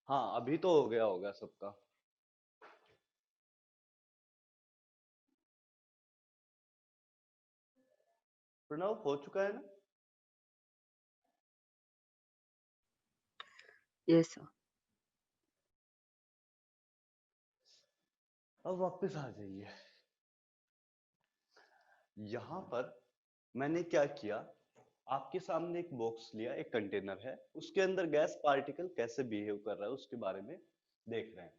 हाँ, अभी तो हो गया होगा सबका। प्रणव हो चुका है ना? Yes sir. अब वापस आ जाइए। यहाँ पर मैंने क्या किया, आपके सामने एक बॉक्स लिया, एक कंटेनर है, उसके अंदर गैस पार्टिकल कैसे बिहेव कर रहा है उसके बारे में देख रहे हैं।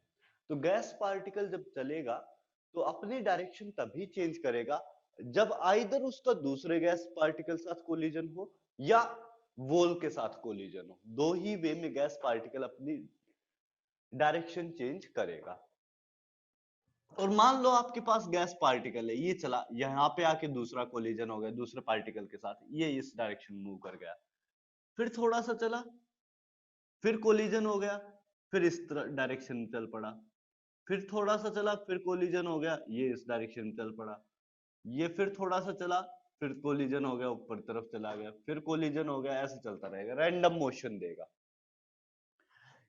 तो गैस पार्टिकल जब चलेगा तो अपनी डायरेक्शन तभी चेंज करेगा जब आइदर उसका दूसरे गैस पार्टिकल साथ कोलिजन हो या वॉल के साथ कोलिजन हो। दो ही वे में गैस पार्टिकल अपनी डायरेक्शन चेंज करेगा। और मान लो आपके पास गैस पार्टिकल है, ये चला, यहाँ पे आके दूसरा कोलिजन हो गया दूसरे पार्टिकल के साथ, ये इस डायरेक्शन मूव कर गया। फिर थोड़ा सा चला, फिर कोलिजन हो गया, फिर इस डायरेक्शन में चल पड़ा। फिर थोड़ा सा चला, फिर कोलिजन हो गया, ये इस डायरेक्शन में चल पड़ा। ये फिर थोड़ा सा चला, फिर कोलिजन हो गया, ऊपर तरफ चला गया, फिर कोलिजन हो गया, ऐसे चलता रहेगा, रैंडम मोशन देगा।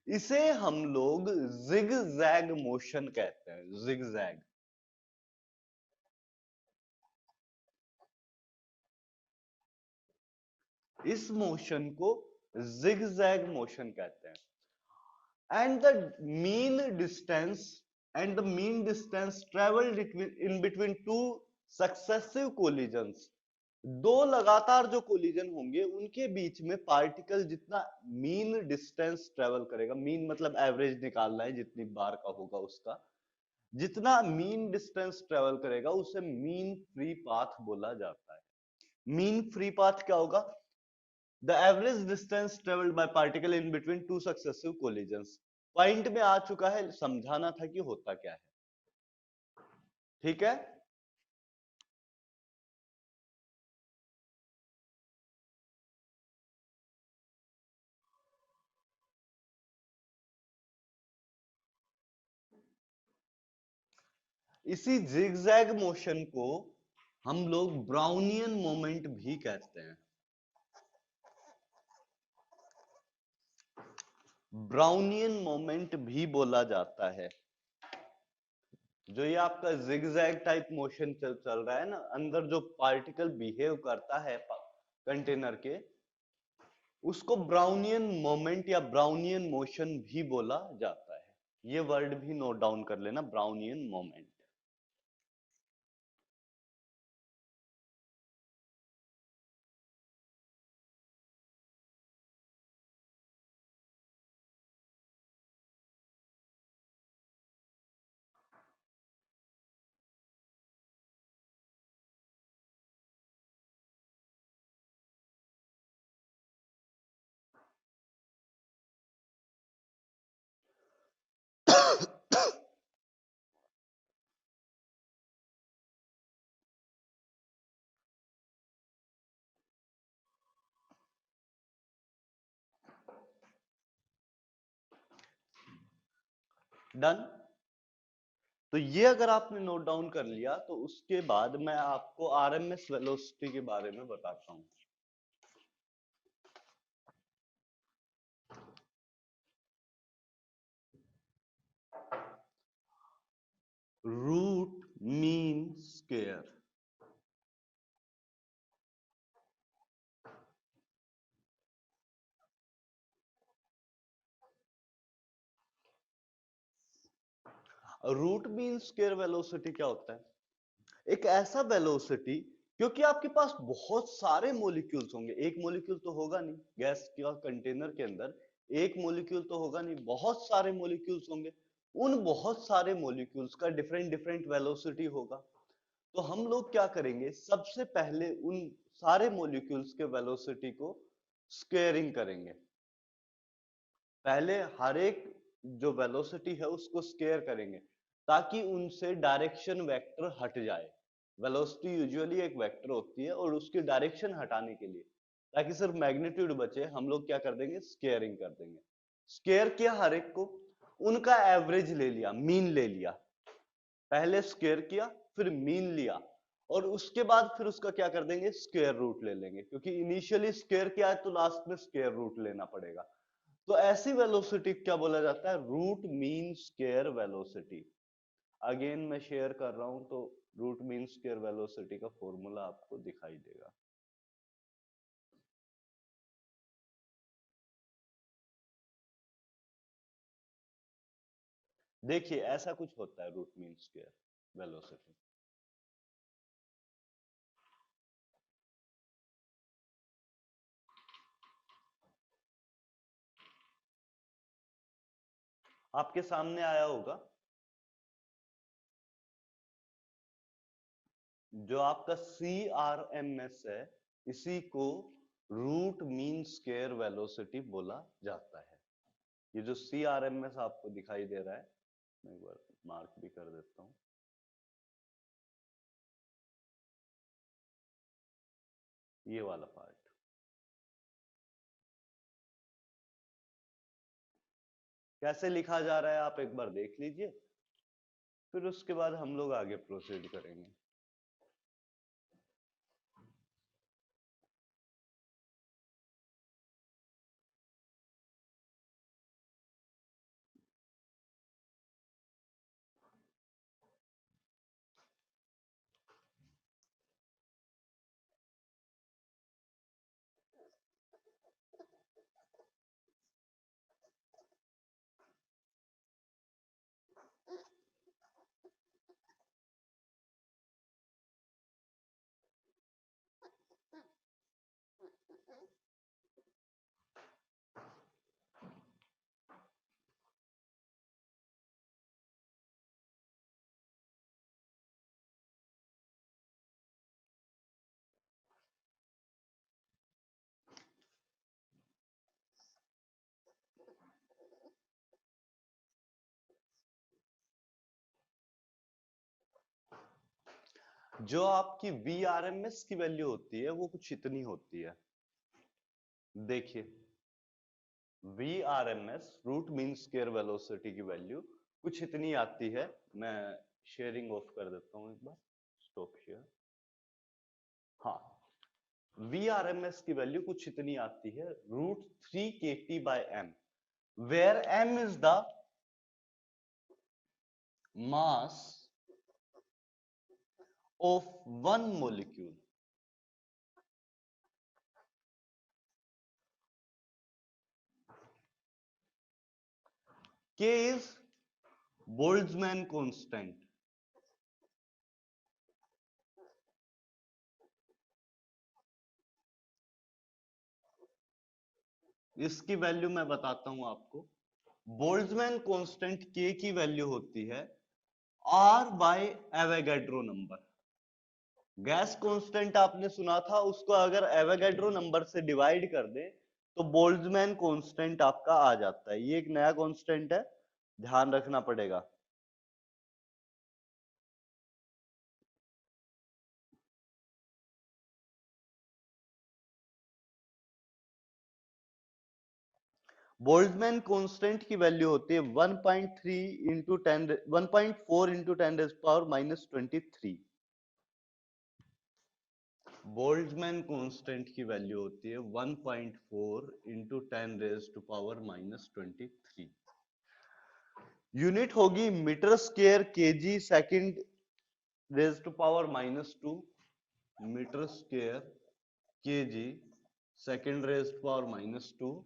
इसे हम लोग जिग जैग मोशन कहते हैं, जिग जैग। इस मोशन को जिगजैग मोशन कहते हैं। And the mean distance and the mean distance travelled in between two successive collisions. दो लगातार जो कोलिजन होंगे उनके बीच में पार्टिकल जितना मीन डिस्टेंस ट्रेवल करेगा, मीन मतलब एवरेज निकालना है जितनी बार का होगा उसका, जितना मीन डिस्टेंस ट्रेवल करेगा उसे मीन फ्री पाथ बोला जाता है। मीन फ्री पाथ क्या होगा? The average distance traveled by particle in between two successive collisions। Point में आ चुका है, समझाना था कि होता क्या है। ठीक है। इसी जिगजैग मोशन को हम लोग ब्राउनियन मोमेंट भी कहते हैं। ब्राउनियन मोमेंट भी बोला जाता है। जो ये आपका जिगजैग टाइप मोशन चल रहा है ना, अंदर जो पार्टिकल बिहेव करता है कंटेनर के, उसको ब्राउनियन मोमेंट या ब्राउनियन मोशन भी बोला जाता है। ये वर्ड भी नोट डाउन कर लेना, ब्राउनियन मोमेंट। डन। तो ये अगर आपने नोट डाउन कर लिया तो उसके बाद मैं आपको आरएमएस वेलोसिटी के बारे में बताता हूं। Root mean square. Root mean square velocity क्या होता है? एक ऐसा वेलोसिटी, क्योंकि आपके पास बहुत सारे मॉलिक्यूल्स होंगे, एक मॉलिक्यूल तो होगा नहीं गैस का कंटेनर के अंदर, एक मॉलिक्यूल तो होगा नहीं, बहुत सारे मॉलिक्यूल्स होंगे। उन बहुत सारे मॉलिक्यूल्स का डिफरेंट डिफरेंट वेलोसिटी होगा। तो हम लोग क्या करेंगे, सबसे पहले उन सारे मॉलिक्यूल्स के वेलोसिटी को स्क्वेयरिंग करेंगे। पहले हर एक जो वेलोसिटी है उसको स्केयर करेंगे ताकि उनसे डायरेक्शन वेक्टर हट जाए। वेलोसिटी यूजुअली एक वेक्टर होती है और उसकी डायरेक्शन हटाने के लिए, ताकि सिर्फ मैग्नीट्यूड बचे, हम लोग क्या कर देंगे, स्केयरिंग कर देंगे। स्केयर किया हर एक को, उनका एवरेज ले लिया, मीन ले लिया। पहले स्क्वेयर किया, फिर मीन लिया, और उसके बाद फिर उसका क्या कर देंगे, स्क्वेयर रूट ले लेंगे, क्योंकि इनिशियली स्क्वेयर किया है तो लास्ट में स्क्वेयर रूट लेना पड़ेगा। तो ऐसी वेलोसिटी क्या बोला जाता है? Root mean square velocity. Again मैं शेयर कर रहा हूं तो रूट मीन स्क्वायर वेलोसिटी का फॉर्मूला आपको दिखाई देगा। देखिए ऐसा कुछ होता है रूट मीन स्क्वायर वेलोसिटी। आपके सामने आया होगा। जो आपका CRMS है, इसी को रूट मीन स्क्वायर वेलोसिटी बोला जाता है। ये जो CRMS आपको दिखाई दे रहा है, मैं एक बार मार्क भी कर देता हूं। ये वाला पार्ट कैसे लिखा जा रहा है आप एक बार देख लीजिए, फिर उसके बाद हम लोग आगे प्रोसीड करेंगे। जो आपकी VRMS की वैल्यू होती है वो कुछ इतनी होती है। देखिए VRMS root mean square velocity की वैल्यू कुछ इतनी आती है। मैं शेयरिंग ऑफ कर देता हूं एक बार, स्टॉप शेयर। हाँ, VRMS की वैल्यू कुछ इतनी आती है, √3kT/m, where m is the mass of one molecule. K is Boltzmann constant. इसकी वैल्यू मैं बताता हूं आपको। बोल्ट्जमैन कांस्टेंट K की वैल्यू होती है R/एवोगैड्रो नंबर। गैस कांस्टेंट आपने सुना था, उसको अगर एवोगैड्रो नंबर से डिवाइड कर दे तो बोल्ट्जमैन कांस्टेंट आपका आ जाता है। ये एक नया कांस्टेंट है, ध्यान रखना पड़ेगा। बोल्ट्जमैन कांस्टेंट की वैल्यू होती है 1.3 इंटू 10 1.4 इंटू 10⁻⁻23। बोल्ट्जमैन कांस्टेंट की वैल्यू होती है 1.4 इंटू 10⁻⁻23। यूनिट होगी metre square KG second (10⁻⁻2), metre square KG second (10⁻⁻2)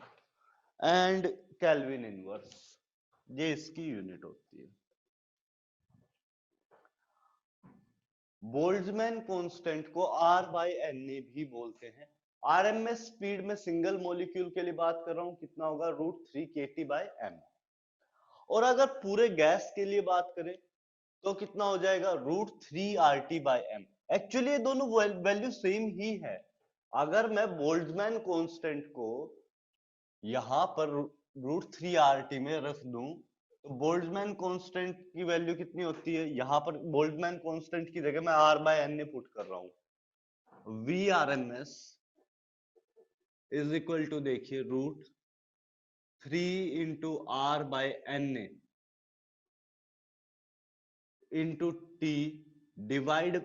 and kelvin inverse. ये इसकी यूनिट होती है। बोल्ट्जमैन कांस्टेंट को R/NA भी बोलते हैं। RMS स्पीड में सिंगल मॉलिक्यूल के लिए बात कर रहा हूं, कितना होगा? √3kT/m। और अगर पूरे गैस के लिए बात करें तो कितना हो जाएगा? √3RT/m। एक्चुअली ये दोनों वैल्यू सेम ही है। अगर मैं बोल्ट्जमैन कांस्टेंट को यहां पर √3RT में रख दूं तो बोल्ट्जमैन कांस्टेंट की वैल्यू कितनी होती है? यहां पर बोल्ट्जमैन कांस्टेंट की जगह मैं R/NA पुट कर रहा हूं। VRMS इज इक्वल टू, देखिए, √3 into R/NA into T divide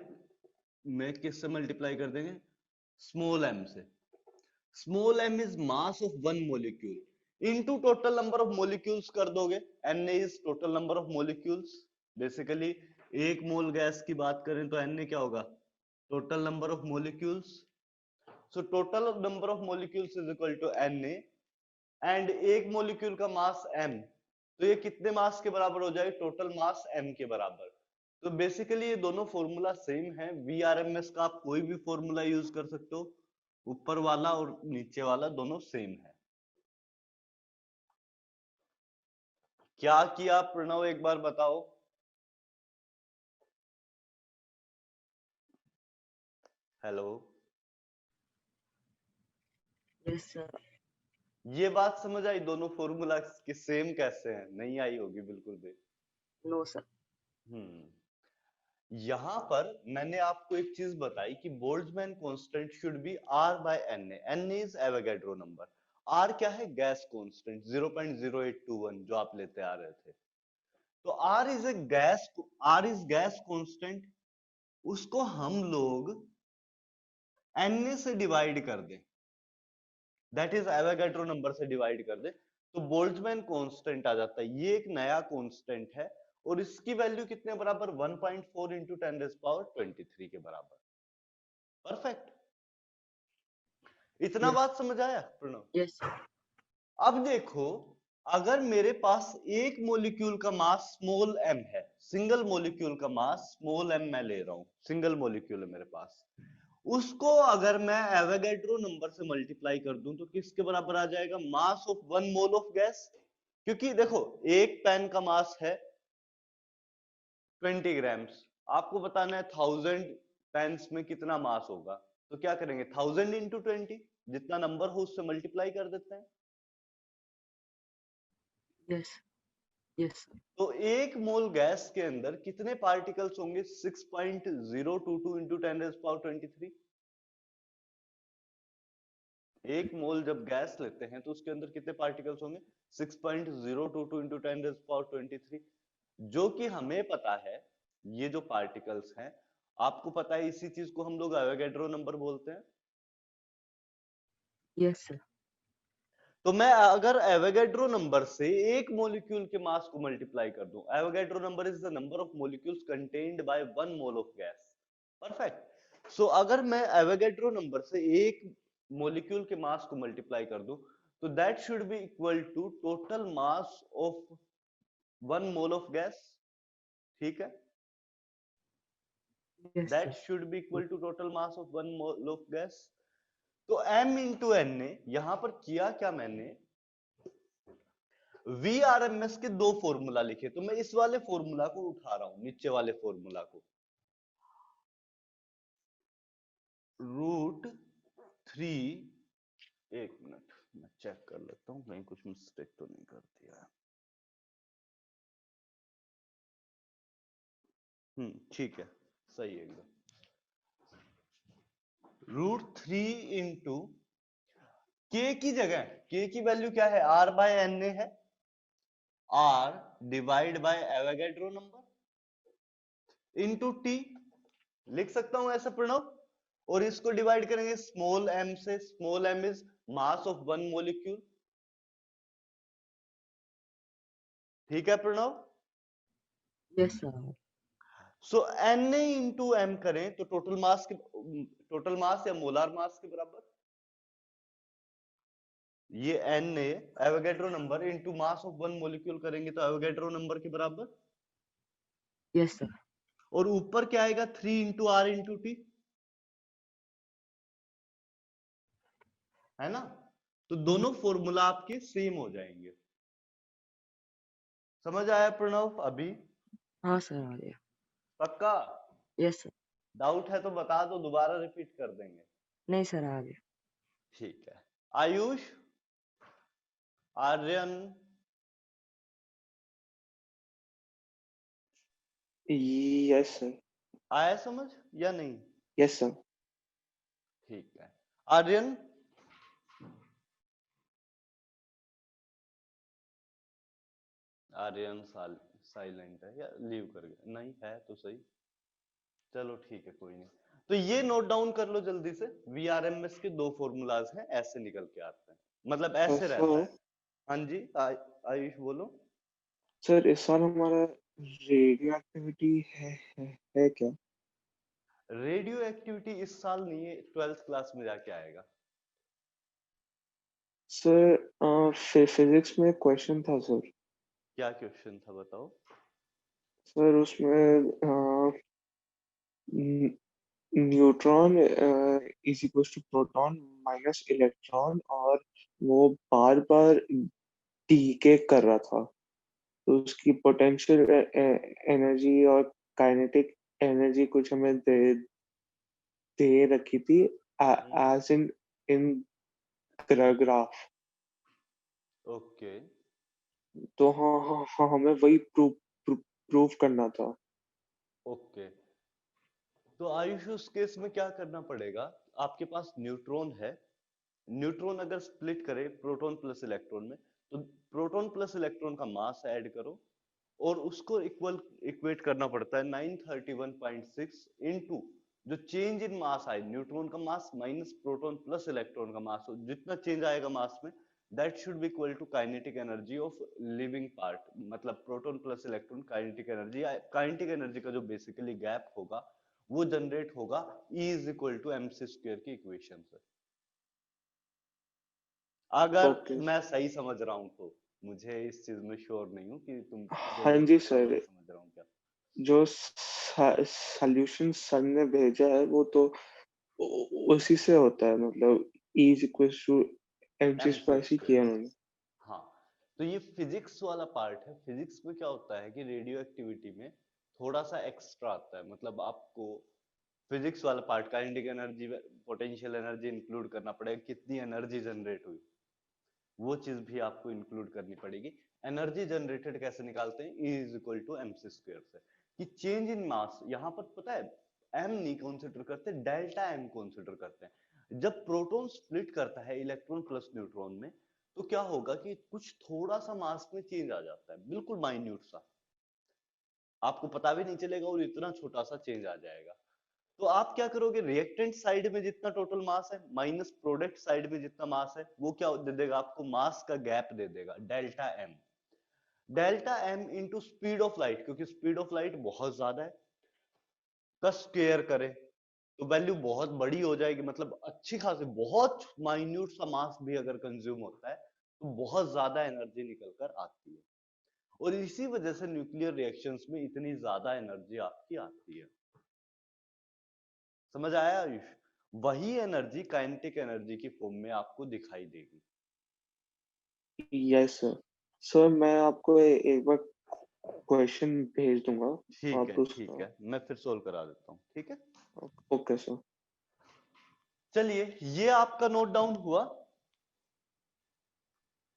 में किससे मल्टीप्लाई कर देंगे? स्मॉल m से। Small m is mass of one molecule. Into total number of molecules कर दोगे। Na is total number of molecules. Basically एक मोल gas की बात करें तो Na क्या होगा, total number of molecules. So total number of molecules is equal to Na, and एक मोलिक्यूल का मास m, तो ये कितने मास के बराबर हो जाएगा, टोटल मास m के बराबर। तो बेसिकली ये दोनों फॉर्मूला सेम है। Vrms का आप कोई भी फॉर्मूला यूज कर सकते हो, ऊपर वाला और नीचे वाला दोनों सेम है। क्या किया प्रणव, एक बार बताओ। Hello, yes sir. ये बात समझ आई, दोनों फॉर्मूला के सेम कैसे हैं? नहीं आई होगी बिल्कुल भी। No sir. यहां पर मैंने आपको एक चीज बताई कि Boltzmann constant should be R by Na। Na is Avogadro number. R क्या है, गैस कांस्टेंट 0.0821 जो आप लेते आ रहे थे। तो R is a gas, R is gas constant, उसको हम लोग Na से डिवाइड कर दें, दैट इज एवोगैड्रो नंबर से डिवाइड कर दे, तो बोल्ट्जमैन कांस्टेंट आ जाता है। ये एक नया कांस्टेंट है और इसकी वैल्यू कितने बराबर, 1.4 इंटू 10⁻23 के बराबर। परफेक्ट, इतना यस बात समझ आया प्रणव? Yes sir. अब देखो, अगर मेरे पास एक मोलिक्यूल का मास स्मॉल m है, सिंगल मोलिक्यूल का मास स्मॉल m मैं ले रहा हूं, सिंगल मोलिक्यूल है मेरे पास, उसको अगर मैं एवोगैड्रो नंबर से मल्टीप्लाई कर दूं तो किसके बराबर आ जाएगा, मास ऑफ 1 मोल ऑफ गैस। क्योंकि देखो एक पेन का मास है 20 ग्राम्स, आपको बताना है 1000 पेन्स में कितना मास होगा, तो क्या करेंगे 1000 इंटू 20, जितना नंबर हो उससे मल्टीप्लाई कर देते हैं। Yes yes sir. तो एक मोल गैस के अंदर कितने पार्टिकल्स होंगे, 6.022 इंटू 10⁻23। एक मोल जब गैस लेते हैं तो उसके अंदर कितने पार्टिकल्स होंगे, 6.022 इंटू 10⁻23, जो कि हमें पता है ये जो पार्टिकल्स हैं, आपको पता है इसी चीज को हम लोग एवोगैड्रो नंबर बोलते हैं। Yes sir. तो मैं अगर एवोगैड्रो नंबर से एक मॉलिक्यूल के मास को मल्टीप्लाई कर दूं, Avogadro number is the number of molecules contained by 1 mole of gas. Perfect. So अगर मैं एवोगैड्रो नंबर से एक मॉलिक्यूल के मास को मल्टीप्लाई कर दूं, तो that should be equal to total mass of 1 mole of gas. ठीक है, yes that sir. Should be equal to total mass of 1 mole of gas. तो m इंटू Na, यहां पर किया क्या मैंने, Vrms के दो फॉर्मूला लिखे, तो मैं इस वाले फॉर्मूला को उठा रहा हूं, नीचे वाले फॉर्मूला को, √3, एक मिनट मैं चेक कर लेता हूं कहीं कुछ मिस्टेक तो नहीं कर दिया है। ठीक है, सही है एकदम। √3 इंटू के की जगह, के की वैल्यू क्या है, R बाय Na है, R divide by Avogadro number into T, लिख सकता हूं ऐसा प्रणव, और इसको डिवाइड करेंगे स्मॉल m से, small m is mass of 1 molecule. ठीक है Pranav? Yes sir. So Na into m करें तो टोटल मास के, टोटल मास या मोलार मास के बराबर, ये Na Avogadro number into mass of 1 molecule करेंगे तो एवोगैड्रो नंबर के बराबर। Yes sir. और ऊपर क्या आएगा, 3 इंटू R इंटू T, है ना? तो दोनों फॉर्मूला आपके सेम हो जाएंगे। समझ आया प्रणव अभी? हाँ सर आ गया। पक्का? Yes sir. डाउट है तो बता दो, दोबारा रिपीट कर देंगे। नहीं सर आ गया। ठीक है। Ayush, Aryan, yes sir. आया समझ या नहीं? Yes sir. ठीक है। आर्यन, आर्यन साइलेंट है या लीव कर गया, नहीं है तो सही। चलो ठीक है, कोई नहीं। तो ये नोट डाउन कर लो जल्दी से, वीआरएमएस के दो फॉर्मूलाज हैं, ऐसे निकल के आते हैं, मतलब ऐसे रहता सर है। हाँ जी, आयुष बोलो। सर इस साल हमारा रेडियो एक्टिविटी है क्या? रेडियो एक्टिविटी इस साल नहीं है, 12th क्लास में जाके आएगा। सर फिजिक्स में क्वेश्चन था सर। क्या क्वेश्चन था बताओ। सर उसमें neutron is equal to proton minus electron, और वो बार बार डीके कर रहा था, तो उसकी पोटेंशियल एनर्जी और काइनेटिक एनर्जी कुछ हमें दे रखी थी एज इन ग्राफ। ओके। तो हाँ, हमें वही प्रूव करना था। ओके, तो आयुष उस केस में क्या करना पड़ेगा। आपके पास न्यूट्रॉन है, न्यूट्रॉन अगर स्प्लिट करे प्रोटॉन प्लस इलेक्ट्रॉन में, तो प्रोटॉन प्लस इलेक्ट्रॉन का मास ऐड करो और उसको इक्वेट करना पड़ता है 931.6 इनटू जो चेंज इन मास आए, न्यूट्रॉन का mass minus proton plus electron का मास, जितना चेंज आएगा मास में, that should be equal to kinetic energy of living part. मतलब proton plus electron kinetic energy, kinetic energy का जो बेसिकली गैप होगा वो जनरेट होगा E is equal to M C square की इक्वेशन से। अगर ओके। मैं सही समझ रहा हूं तो, मुझे इस चीज में श्योर नहीं हूँ कि तुम जो हाँ मैं जी बोल रहा हूँ वही सर, समझ रहा हूँ क्या। जो सॉल्यूशन सर ने भेजा है वो तो उसी से होता है, मतलब E is equal to M C M C square ही स्क्वायर। किया उन्होंने। हाँ, तो ये फिजिक्स वाला पार्ट है। फिजिक्स में क्या होता है कि रेडियो एक्टिविटी में थोड़ा सा एक्स्ट्रा आता है, मतलब आपको फिजिक्स वाला part kinetic energy, potential energy include करना पड़ेगा, कितनी एनर्जी जनरेट हुई वो चीज भी आपको इंक्लूड करनी पड़ेगी। एनर्जी जनरेटेड कैसे निकालते हैं, E is equal to M C square से, कि चेंज इन मास यहाँ पर पता है एम नहीं कंसिडर करते, डेल्टा एम कंसिडर करते हैं। जब प्रोटॉन स्प्लिट करता है इलेक्ट्रॉन प्लस न्यूट्रॉन में, तो क्या होगा कि कुछ थोड़ा सा मास में चेंज आ जाता है, बिल्कुल माइन्यूट सा, आपको पता भी नहीं चलेगा और इतना छोटा सा चेंज आ जाएगा। तो आप क्या करोगे, रिएक्टेंट साइड में जितना टोटल मास है माइनस प्रोडक्ट साइड में जितना मास है, वो क्या दे देगा आपको, मास का गैप दे देगा delta M. Delta M into speed of light, क्योंकि स्पीड ऑफ लाइट बहुत ज्यादा है, का स्क्वायर करें तो वैल्यू बहुत बड़ी हो जाएगी, मतलब अच्छी खासी बहुत माइन्यूट सा मास भी अगर कंज्यूम होता है तो बहुत ज्यादा एनर्जी निकल कर आती है, और इसी वजह से न्यूक्लियर रिएक्शंस में इतनी ज्यादा एनर्जी आपकी आती है। समझ आया आयुष। वही एनर्जी काइनेटिक एनर्जी की फॉर्म में आपको दिखाई देगी। Yes sir. सर मैं आपको एक बार क्वेश्चन भेज दूंगा, आप ठीक उसका। है, मैं फिर सोल्व करा देता हूँ, ठीक है। Okay sir. चलिए, ये आपका नोट डाउन हुआ।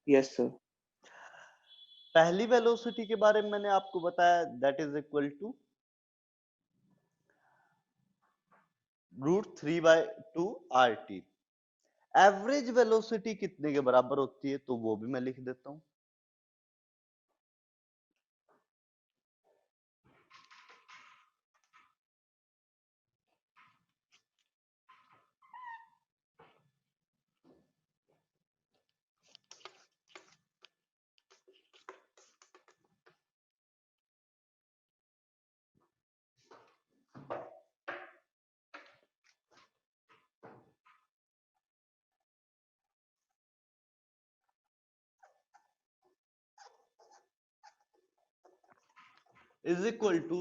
Yes sir. पहली वेलोसिटी के बारे में मैंने आपको बताया, that is equal to √3/2 RT। Average velocity कितने के बराबर होती है, तो वो भी मैं लिख देता हूं। इज इक्वल टू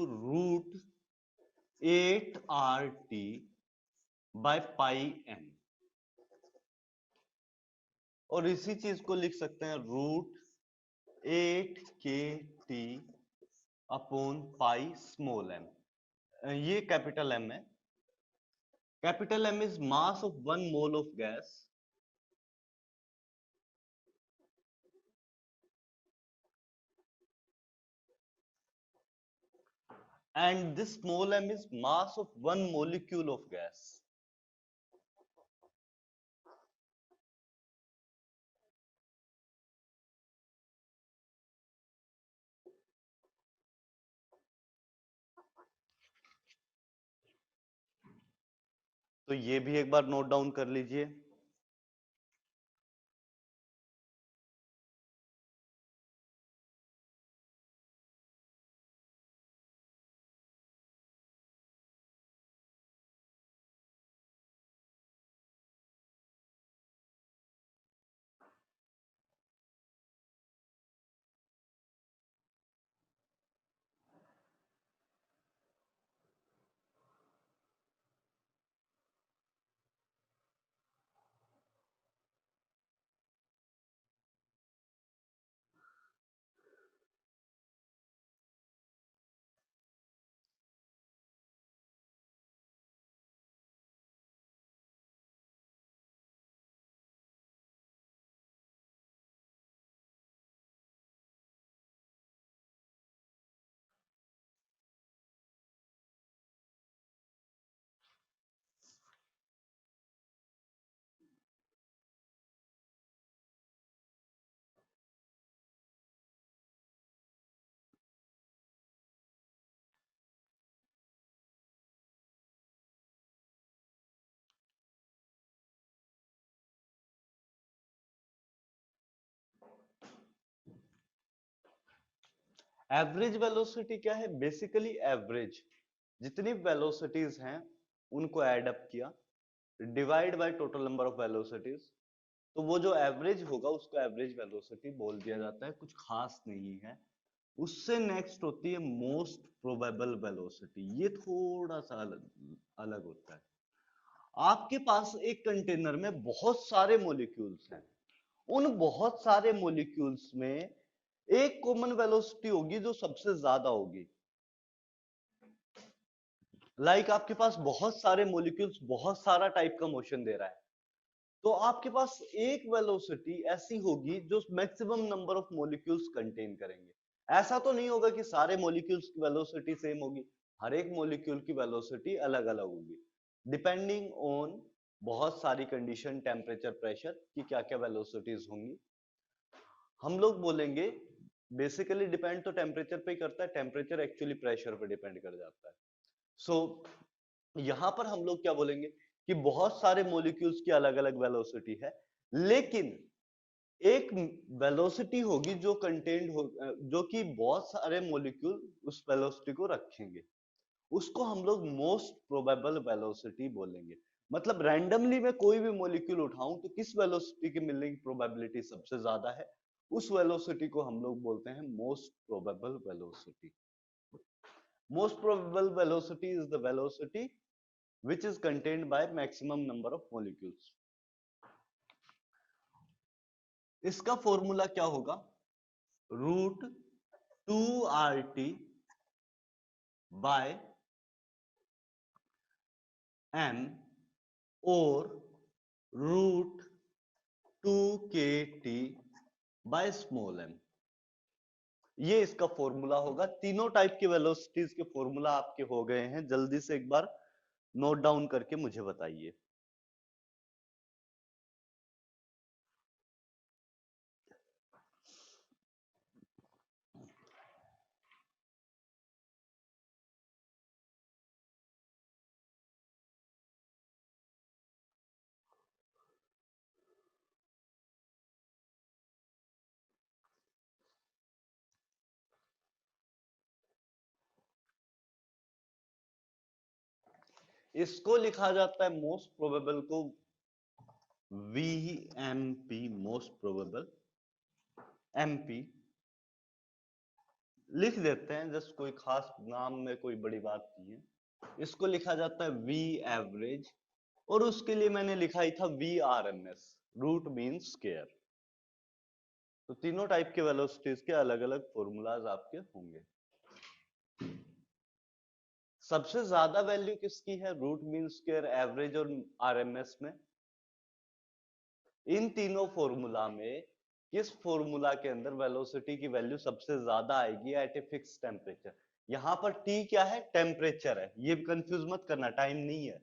√8 RT/πm, और इसी चीज को लिख सकते हैं √8 kT/π ये कैपिटल एम है। Capital M is mass of 1 mole of gas, and this small m is mass of 1 molecule of gas. तो ये भी एक बार नोट डाउन कर लीजिए। एवरेज वेलोसिटी क्या है? बेसिकली एवरेज जितनी वेलोसिटीज हैं उनको ऐड अप किया, divide by total number of velocities, तो वो जो एवरेज होगा उसको एवरेज वेलोसिटी बोल दिया जाता है, कुछ खास नहीं है। उससे नेक्स्ट होती है मोस्ट प्रोबेबल वेलोसिटी, ये थोड़ा सा अलग होता है। आपके पास एक कंटेनर में बहुत सारे मॉलिक्यूल्स हैं, उन बहुत सारे मॉलिक्यूल्स में एक कॉमन वेलोसिटी होगी जो सबसे ज्यादा होगी। आपके पास बहुत सारे मॉलिक्यूल्स बहुत सारा टाइप का मोशन दे रहा है, तो आपके पास एक वेलोसिटी ऐसी होगी जो maximum number of molecules contain करेंगे। ऐसा तो नहीं होगा कि सारे मॉलिक्यूल्स की वेलोसिटी सेम होगी, हर एक मॉलिक्यूल की वेलोसिटी अलग अलग होगी, डिपेंडिंग ऑन बहुत सारी कंडीशन, टेम्परेचर, प्रेशर की क्या क्या वेलोसिटीज होंगी। हम लोग बोलेंगे बेसिकली डिपेंड तो टेम्परेचर पे ही करता है, टेम्परेचर एक्चुअली प्रेशर पे डिपेंड कर जाता है। सो यहां पर हम लोग क्या बोलेंगे कि बहुत सारे मॉलिक्यूल्स की अलग अलग वेलोसिटी है, लेकिन एक वेलोसिटी होगी जो कंटेन्ड हो, जो कि बहुत सारे मॉलिक्यूल उस वेलोसिटी को रखेंगे, उसको हम लोग मोस्ट प्रोबेबल वेलोसिटी बोलेंगे। मतलब रैंडमली मैं कोई भी मॉलिक्यूल उठाऊं तो किस वेलोसिटी की मिलने की प्रोबेबिलिटी सबसे ज्यादा है, उस वेलोसिटी को हम लोग बोलते हैं most probable velocity. Most probable velocity is the velocity which is contained by maximum number of molecules। इसका फॉर्मूला क्या होगा? रूट 2RT बाय m और रूट 2KT बाय स्मॉल m, ये इसका फॉर्मूला होगा। तीनों टाइप की वेलोसिटीज के फॉर्मूला आपके हो गए हैं, जल्दी से एक बार नोट डाउन करके मुझे बताइए। इसको लिखा जाता है मोस्ट प्रोबेबल को VMP, मोस्ट प्रोबेबल MP लिख देते हैं, जस्ट कोई खास नाम में कोई बड़ी बात नहीं है। इसको लिखा जाता है V एवरेज, और उसके लिए मैंने लिखा ही था VRMS, रूट मीन स्क्वायर। तो तीनों टाइप के वेलोसिटीज के अलग अलग फॉर्मूलाज आपके होंगे। सबसे ज्यादा वैल्यू किसकी है रूट मीन स्क्वायर, एवरेज और RMS में? इन तीनों फॉर्मूला में किस फॉर्मूला के अंदर वेलोसिटी की वैल्यू सबसे ज्यादा आएगी एट ए फिक्स टेम्परेचर? यहां पर T क्या है? टेम्परेचर है, ये कंफ्यूज मत करना, टाइम नहीं है,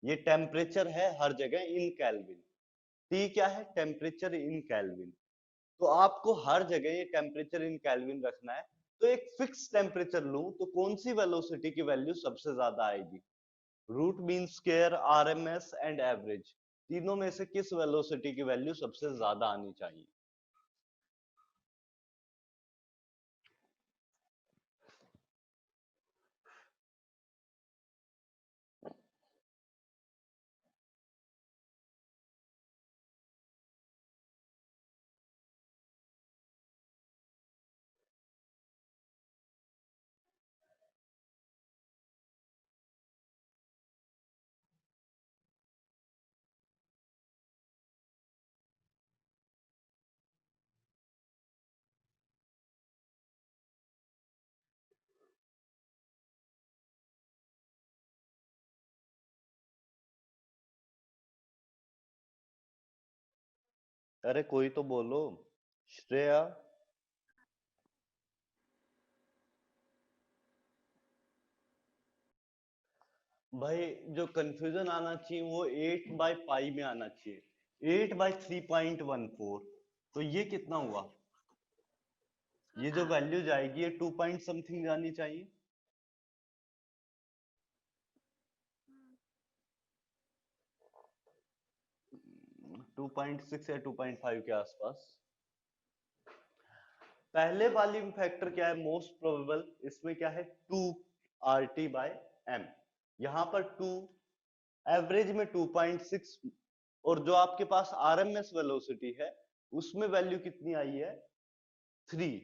ये टेम्परेचर है हर जगह इन केल्विन। T क्या है? Temperature in kelvin. तो आपको हर जगह ये टेम्परेचर इन केल्विन रखना है। तो एक फिक्स टेम्परेचर लूं तो कौन सी वेलोसिटी की वैल्यू सबसे ज्यादा आएगी? Root mean square, RMS and average, तीनों में से किस वेलोसिटी की वैल्यू सबसे ज्यादा आनी चाहिए? अरे कोई तो बोलो, श्रेया। भाई जो कंफ्यूजन आना चाहिए वो 8/पाई में आना चाहिए, 8/3.14। तो ये कितना हुआ? ये जो वैल्यू जाएगी ये 2 पॉइंट समथिंग जानी चाहिए। 2.6 या 2.5 के आसपास। पहले वाली फैक्टर क्या है, मोस्ट प्रोबेबल, इसमें क्या है 2RT/m, यहां पर 2, एवरेज में 2.6, और जो आपके पास आरएमएस वेलोसिटी है उसमें वैल्यू कितनी आई है 3।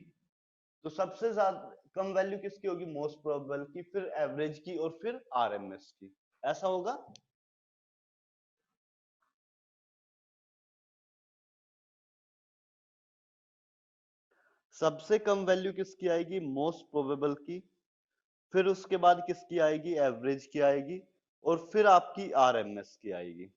तो सबसे ज्यादा कम वैल्यू किसकी होगी, मोस्ट प्रोबेबल की, फिर एवरेज की, और फिर आरएमएस की, ऐसा होगा। सबसे कम वैल्यू किसकी आएगी, मोस्ट प्रोबेबल की, फिर उसके बाद किसकी आएगी, एवरेज की आएगी, और फिर आपकी आरएमएस की आएगी।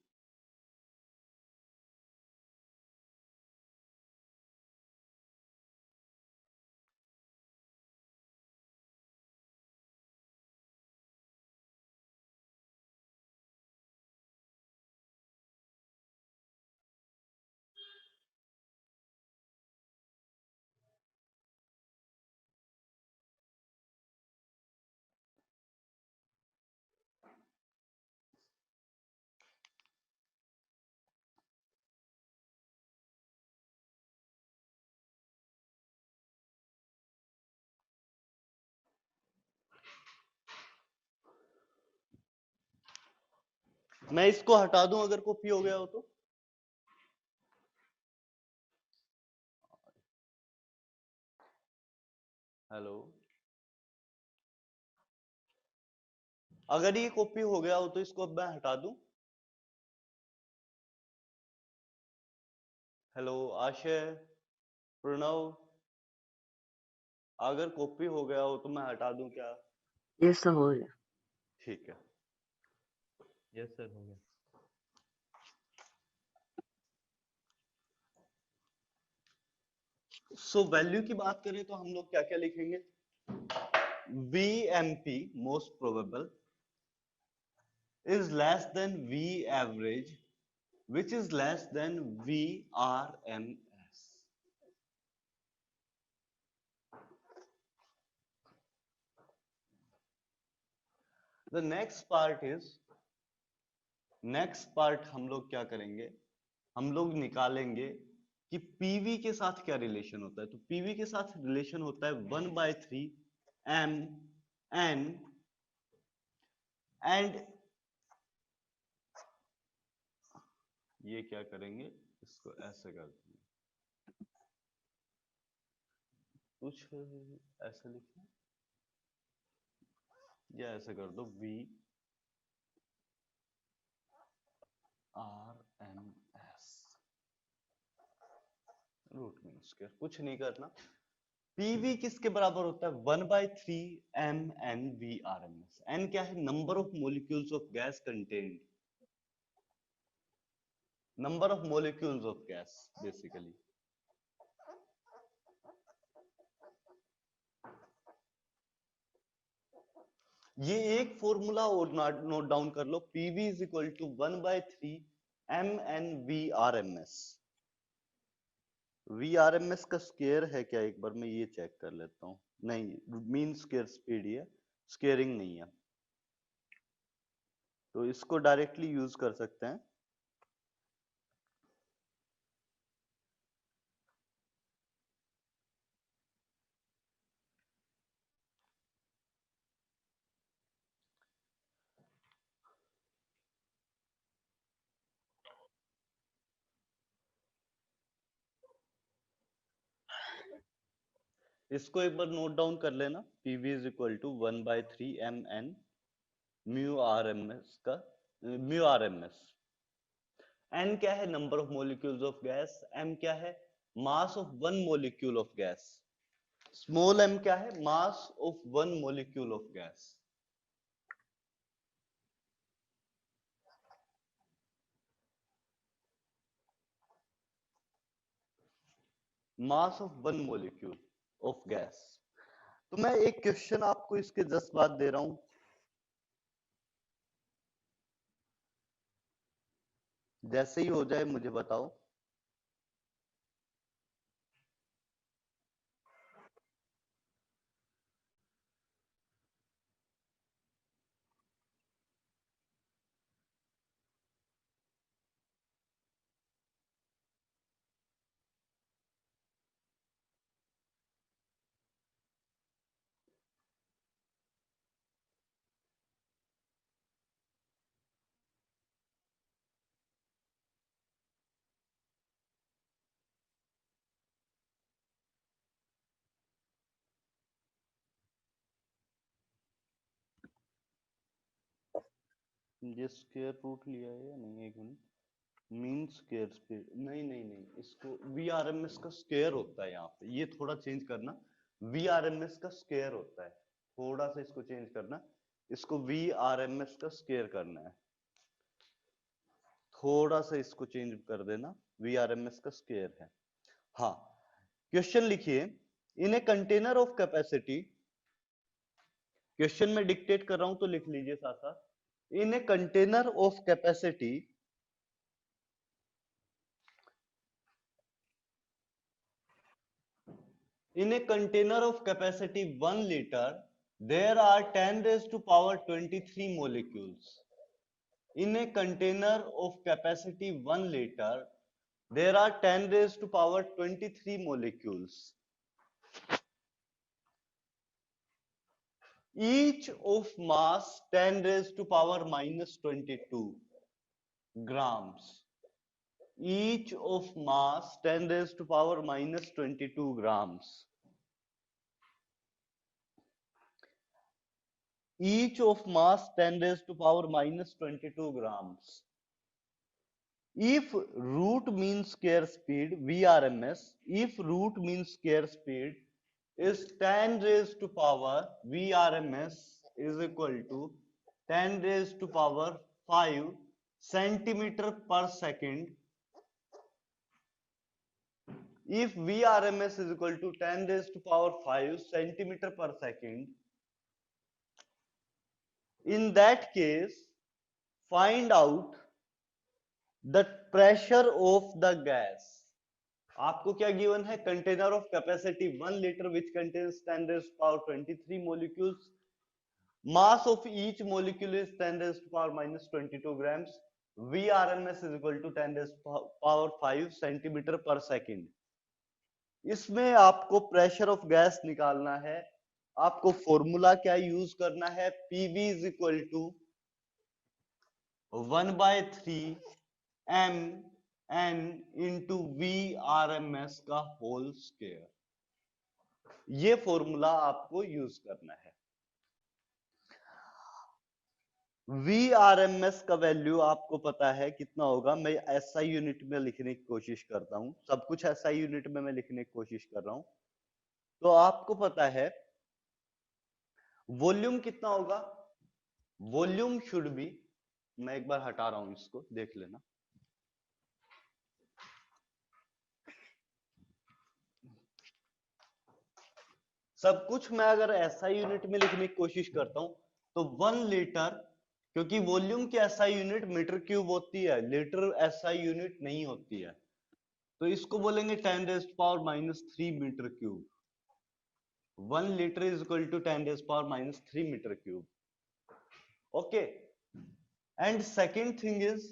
मैं इसको हटा दूं अगर कॉपी हो गया हो तो, हेलो, अगर ये कॉपी हो गया हो तो इसको अब मैं हटा दूं। हेलो आशय, प्रणव, अगर कॉपी हो गया हो तो मैं हटा दूं क्या? यस सर, हो गया। ठीक है, यस सर हो गया। सो वैल्यू की बात करें तो हम लोग क्या क्या लिखेंगे, VMP most probable is less than V average, which is less than VRMS. The next part is, next part हम लोग क्या करेंगे, हम लोग निकालेंगे कि पीवी के साथ क्या रिलेशन होता है। तो पीवी के साथ रिलेशन होता है 1/3 m n, एंड ये क्या करेंगे, इसको ऐसे कर देंगे, कुछ ऐसे लिखें, या ऐसे कर दो VRMS रूट मीन स्क्वायर, कुछ नहीं करना। पीवी किसके बराबर होता है, 1/3 m n VRMS। n क्या है, number of molecules of gas contained, number of molecules of gas basically. ये एक फॉर्मूला और नोट डाउन कर लो, PV is equal to 1/3 m n VRMS। VRMS का स्केयर है क्या, एक बार मैं ये चेक कर लेता हूँ। नहीं, मीन स्केयर स्पीड ही है, स्केयरिंग नहीं है, तो इसको डायरेक्टली यूज कर सकते हैं। इसको एक बार नोट डाउन कर लेना, PV is equal to 1/3 m n mu R M S. n क्या है, number of molecules of gas, m क्या है, mass of one molecule of gas, small m क्या है, mass of one molecule of gas. Mass of one molecule of gas. तो मैं एक question आपको इसके जस्ट बाद दे रहा हूं, जैसे ही हो जाए मुझे बताओ। ये स्क्वायर रूट लिया है या नहीं, एक मिनट। मीन स्क्वायर स्पीड, नहीं नहीं नहीं, इसको वीआरएमएस का स्क्वायर होता है यहाँ पे, ये थोड़ा चेंज करना। वीआरएमएस का स्क्वायर होता है, थोड़ा सा इसको चेंज करना, इसको वीआरएमएस का स्क्वायर करना है, थोड़ा सा इसको चेंज कर देना, वीआरएमएस का स्क्वायर है। हाँ, क्वेश्चन लिखिए, in a container of capacity, question में डिक्टेट कर रहा हूं तो लिख लीजिए साथ साथ। In a container of capacity, in a container of capacity 1 liter, there are 10 raised to power 23 molecules. In a container of capacity 1 liter, there are 10 raised to power 23 molecules. Each of mass 10 raised to power minus 22 grams. Each of mass 10 raised to power minus 22 grams. Each of mass 10 raised to power minus 22 grams. If root mean square speed VRMS, if root mean square speed is 10 raised to power VRMS is equal to 10 raised to power 5 centimeter per second. If VRMS is equal to 10 raised to power 5 centimeter per second, in that case, find out the pressure of the gas. आपको क्या given है? Container of capacity 1 litre which contains 10 raised to power 23 molecules. Mass of each molecule is 10 raised to power minus 22 grams. VRMS is equal to 10 raised to power 5 centimeter per second. इसमें आपको pressure of gas निकालना है। आपको formula क्या use करना है? PV is equal to 1/3 mn into VRMS का whole square, ये फॉर्मूला आपको यूज करना है। VRMS का वैल्यू आपको पता है कितना होगा, मैं SI यूनिट में लिखने की कोशिश करता हूं, सब कुछ SI यूनिट में मैं लिखने की कोशिश कर रहा हूं। तो आपको पता है वॉल्यूम कितना होगा? वॉल्यूम शुड बी, मैं एक बार हटा रहा हूं इसको, देख लेना। सब कुछ मैं अगर SI यूनिट में लिखने की कोशिश करता हूं तो 1 लीटर, क्योंकि वॉल्यूम की SI यूनिट मीटर क्यूब होती है, लीटर SI यूनिट नहीं होती है, तो इसको बोलेंगे 10 raised power minus 3 metre cube. 1 litre is equal to 10 raised power minus 3 metre cube. Okay, and second thing is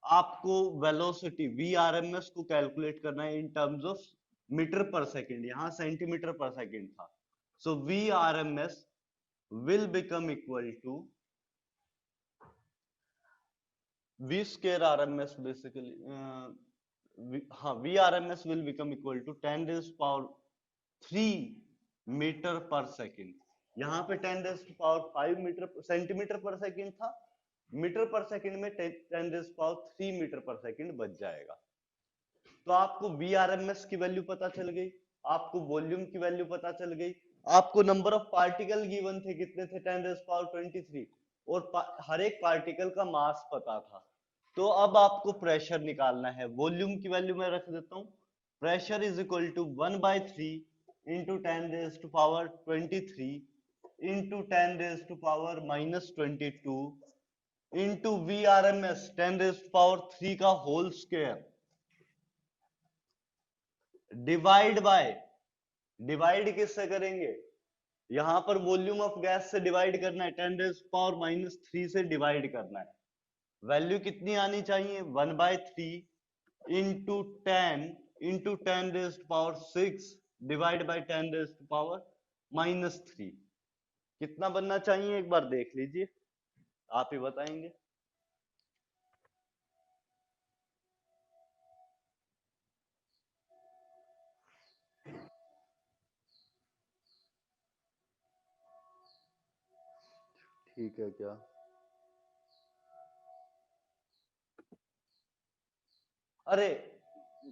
आपको वेलोसिटी VRMS को कैलकुलेट करना है in terms of metre per second, यहां सेंटीमीटर पर सेकेंड था। So VRMS will become equal to V square RMS basically, हाँ, VRMS will become equal to 10 raised power 3 metre per second. यहाँ पे 10 raised power 5 metre centimetre per second था, metre per second में 10 raised power 3 metre per second बच जाएगा। तो आपको VRMS की वैल्यू पता चल गई, आपको वॉल्यूम की वैल्यू पता चल गई, आपको नंबर ऑफ पार्टिकल गिवन थे, कितने थे? 10 raised power 23, और हर एक पार्टिकल का मास पता था। तो अब आपको प्रेशर निकालना है। वॉल्यूम की वैल्यू मैं रख देता हूं, pressure is equal to 1/3 into 10 raised to power 23 into 10 raised to power minus 22 into VRMS 10 raised to power 3 का whole square, divide by, divide किससे करेंगे? यहां पर वॉल्यूम ऑफ गैस से डिवाइड करना है, 10 raised to power minus 3 से divide करना है। वैल्यू कितनी आनी चाहिए? 1/3 into 10 raised to power 6 divide by 10 raised to power minus 3। कितना बनना चाहिए एक बार देख लीजिए, आप ही बताएंगे। ठीक है क्या? अरे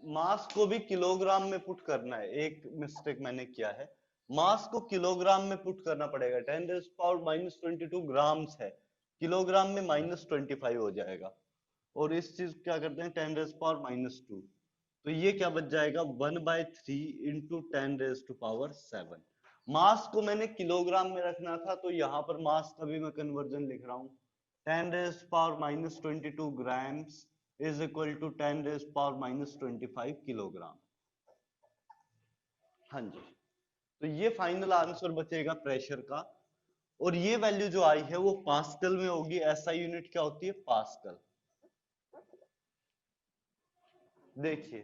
मास को भी किलोग्राम में पुट करना है, एक मिस्टेक मैंने किया है। मास को किलोग्राम में पुट करना पड़ेगा। 10⁻²2 ग्राम्स है, किलोग्राम में -25 हो जाएगा। और इस चीज क्या करते हैं 10⁻², तो ये क्या बच जाएगा 1/3 इंटू 10⁻7। मास को मैंने किलोग्राम में रखना था, तो यहाँ पर मास का भी मैं कन्वर्जन लिख रहा हूँ। 10⁻22 grams is equal to 10⁻25 kilogram. हाँ जी, तो ये फाइनल आंसर बचेगा प्रेशर का। और ये वैल्यू जो आई है वो पास्कल में होगी। एसआई यूनिट क्या होती है, पास्कल। देखिए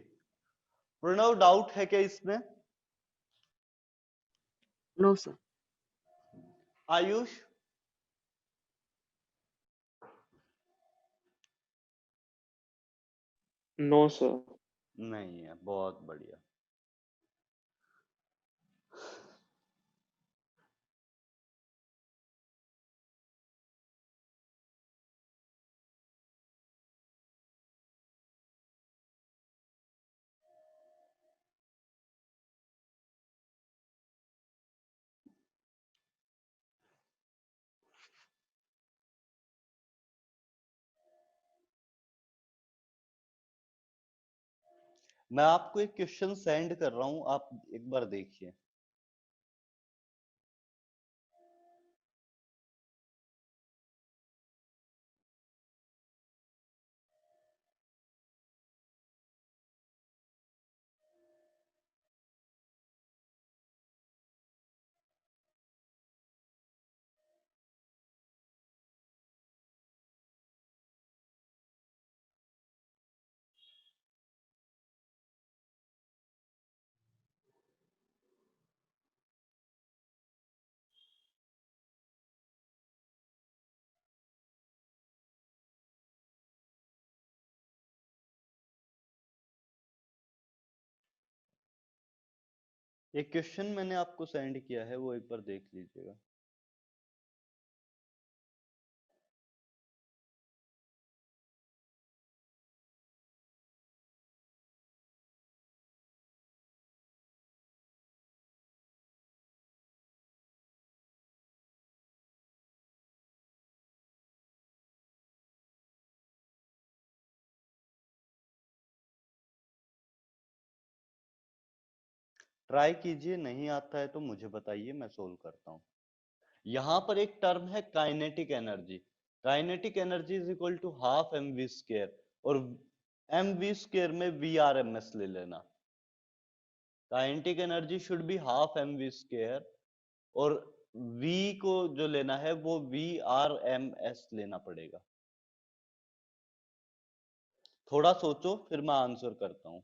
प्रणव, डाउट है क्या इसमें? No sir. Ayush? No sir. नहीं है, बहुत बढ़िया। मैं आपको एक क्वेश्चन सेंड कर रहा हूं, आप एक बार देखिए। एक क्वेश्चन मैंने आपको सेंड किया है, वो एक बार देख लीजिएगा। ट्राई कीजिए, नहीं आता है तो मुझे बताइए, मैं सोल्व करता हूँ। यहाँ पर एक टर्म है kinetic energy. Kinetic energy is equal to half M V square, और एम वी स्क्र में वी आर एम एस ले लेना। Kinetic energy should be half M V square, और v को जो लेना है वो वी आर एम एस लेना पड़ेगा। थोड़ा सोचो, फिर मैं आंसर करता हूँ।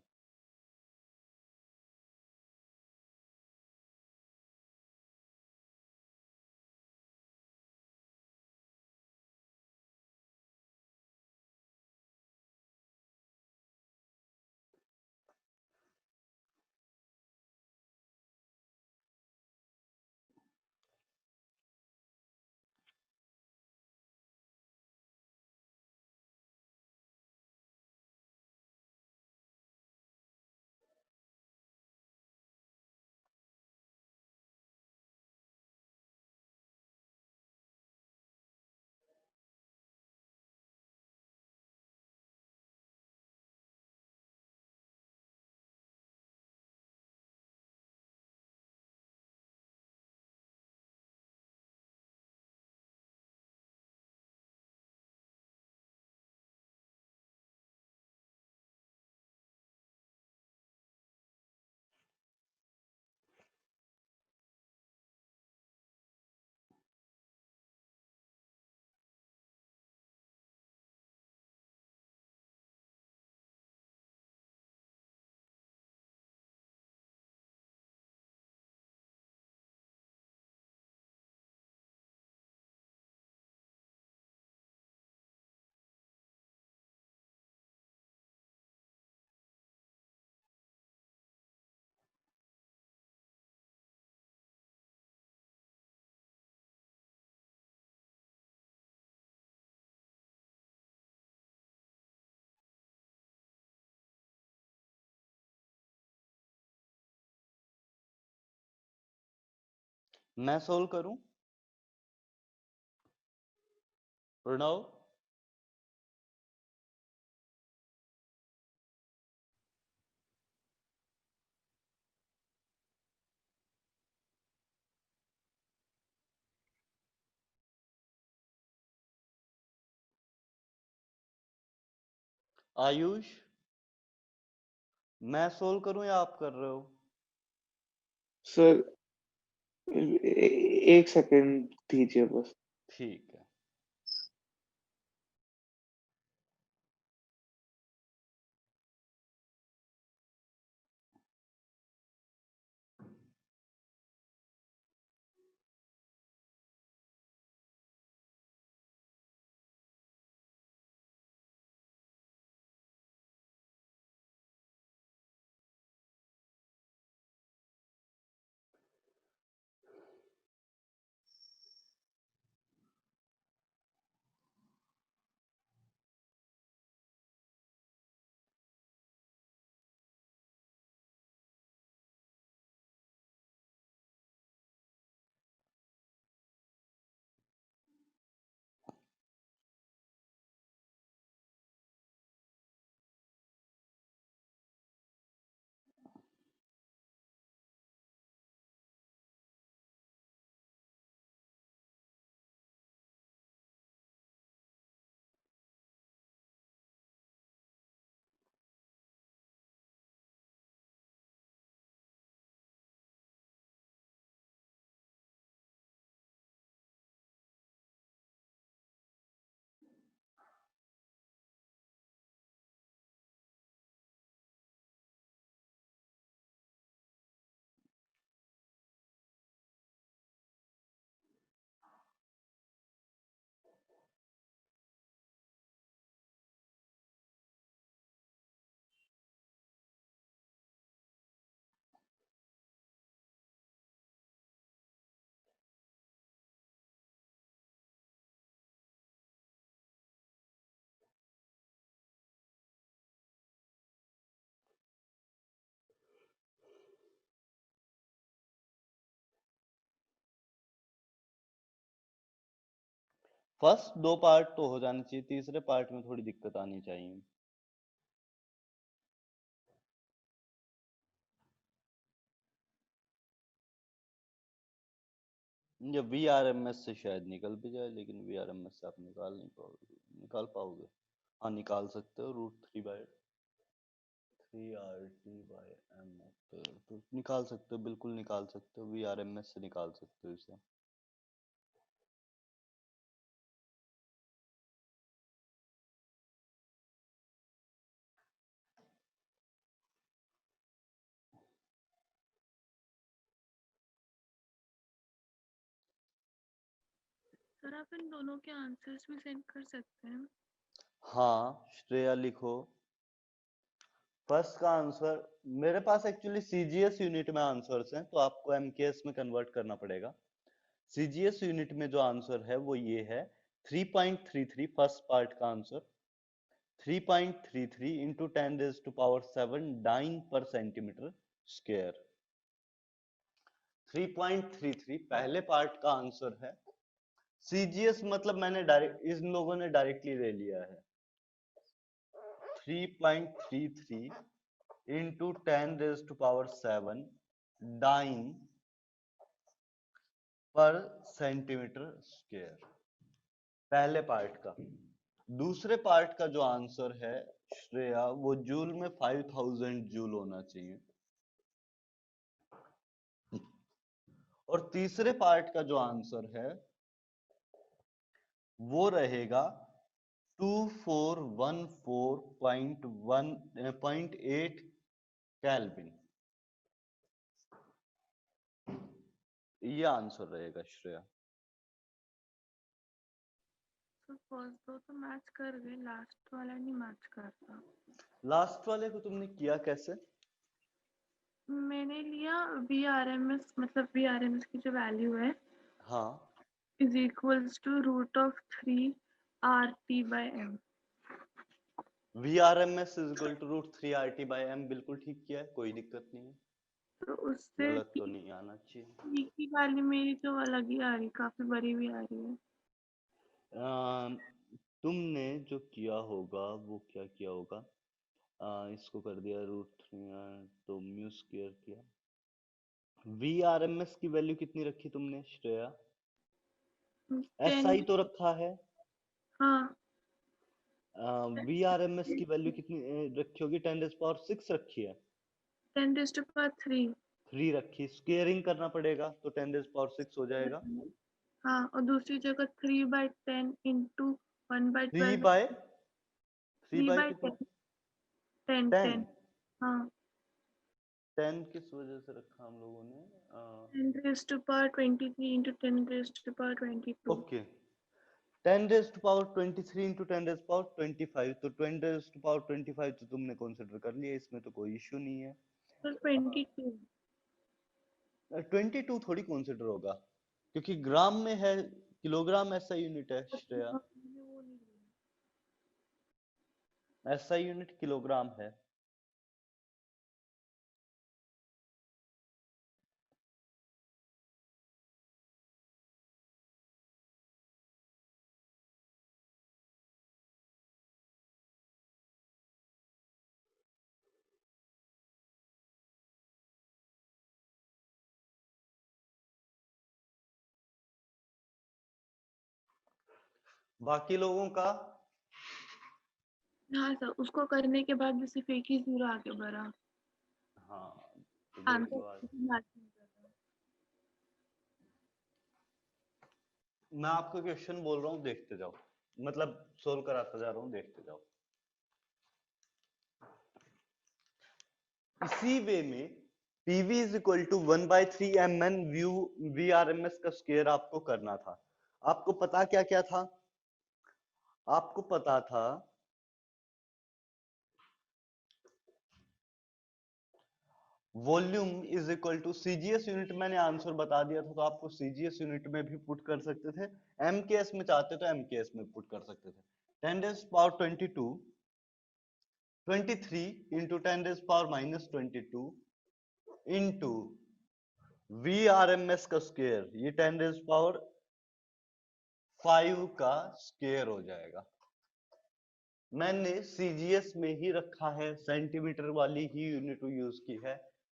मैं सोल्व करूं? प्रणव? आयुष? मैं सोल्व करूं या आप कर रहे हो? सर एक सेकंड दीजिए बस। ठीक है। फर्स्ट दो पार्ट तो हो जाने चाहिए, तीसरे पार्ट में थोड़ी दिक्कत आनी चाहिए। ये VRMS से शायद निकल भी जाए, लेकिन VRMS से आप निकाल नहीं पाओगे। निकाल पाओगे? हाँ, निकाल सकते हो। √3/3 RT/M, तो निकाल सकते हो, बिल्कुल निकाल सकते हो। VRMS से निकाल सकते हो इसे। सर आप इन दोनों के आंसर्स भी सेंड कर सकते हैं? हाँ श्रेया, लिखो। फर्स्ट का आंसर मेरे पास एक्चुअली CGS यूनिट में आंसर्स हैं, तो आपको MKS में कन्वर्ट करना पड़ेगा। CGS यूनिट में जो आंसर है वो ये है 3.33। फर्स्ट पार्ट का आंसर 3.33 इंटू 10⁻⁷ डाइन पर सेंटीमीटर स्क्वायर। 3.33 पहले पार्ट का आंसर है। CGS मतलब मैंने डायरेक्ट, इन लोगों ने डायरेक्टली ले लिया है। 3.33 इंटू 10⁻⁷ डाइन पर सेंटीमीटर स्क्वायर, पहले पार्ट का। दूसरे पार्ट का जो आंसर है श्रेया, वो जूल में 5000 जूल होना चाहिए। और तीसरे पार्ट का जो आंसर है वो रहेगा 2414.8 केल्विन। ये आंसर रहेगा श्रेया। तो फर्स्ट दो तो मैच कर गए, लास्ट वाला नहीं मैच करता। लास्ट वाले को तुमने किया कैसे? मैंने लिया VRMS, मतलब VRMS की जो वैल्यू है हाँ, is equals to √3 RT/M। VRMS is equal to √3 RT/M, बिल्कुल ठीक किया है, कोई दिक्कत नहीं है। तो उससे गलत तो नहीं आना चाहिए। की वाली मेरी तो अलग ही आ रही, काफी बड़ी भी आ रही है। तुमने जो किया होगा वो क्या किया होगा, इसको कर दिया √3, तो म्यू स्क्वायर किया। VRMS की वैल्यू कितनी रखी तुमने श्रेया? 10। SI तो रखा है। हाँ, VRMS की वैल्यू कितनी रखी होगी? 10⁻6 रखी है। 10⁻3। 3 रखी, स्क्वेयरिंग करना पड़ेगा तो 10⁻6 हो जाएगा। हाँ, और दूसरी जगह 3/10 इंटू 3 1/12। बाय 3 3 बाय बाई कितना? 10 10। 10। हाँ, 10 किस वजह से रखा हम लोगों ने? 10⁻23 इंटू 10⁻22। ओके, 10⁻23 इंटू 10⁻25, तो 10⁻25 तो तुमने कंसिडर कर लिया, इसमें तो कोई इश्यू नहीं है। तो 22। 22 थोड़ी कंसिडर होगा क्योंकि ग्राम में है, किलोग्राम ऐसा यूनिट है श्रेया। ऐसा यूनिट किलोग्राम है। बाकी लोगों का हाँ सर, उसको करने के बाद भी सिर्फ एक ही 0 आगे बढ़ा। हाँ, तो देख लो आज मैं आपको क्वेश्चन बोल रहा हूँ, देखते जाओ, मतलब सोल्व कराता जा रहा हूँ, देखते जाओ। इसी वे में PV is equal to 1/3 mn VRMS का स्क्वायर आपको करना था। आपको पता क्या क्या था? आपको पता था volume is equal to CGS unit, मैंने आंसर बता दिया था, तो आपको CGS यूनिट में भी पुट कर सकते थे, MKS में चाहते तो MKS में पुट कर सकते थे। 10⁻22 23 इंटू 10⁻−22 इंटू VRMS का स्क्वायर, ये 10⁻5 का स्क्वायर हो जाएगा। मैंने CGS में ही रखा है, सेंटीमीटर वाली ही यूनिट यूज की है,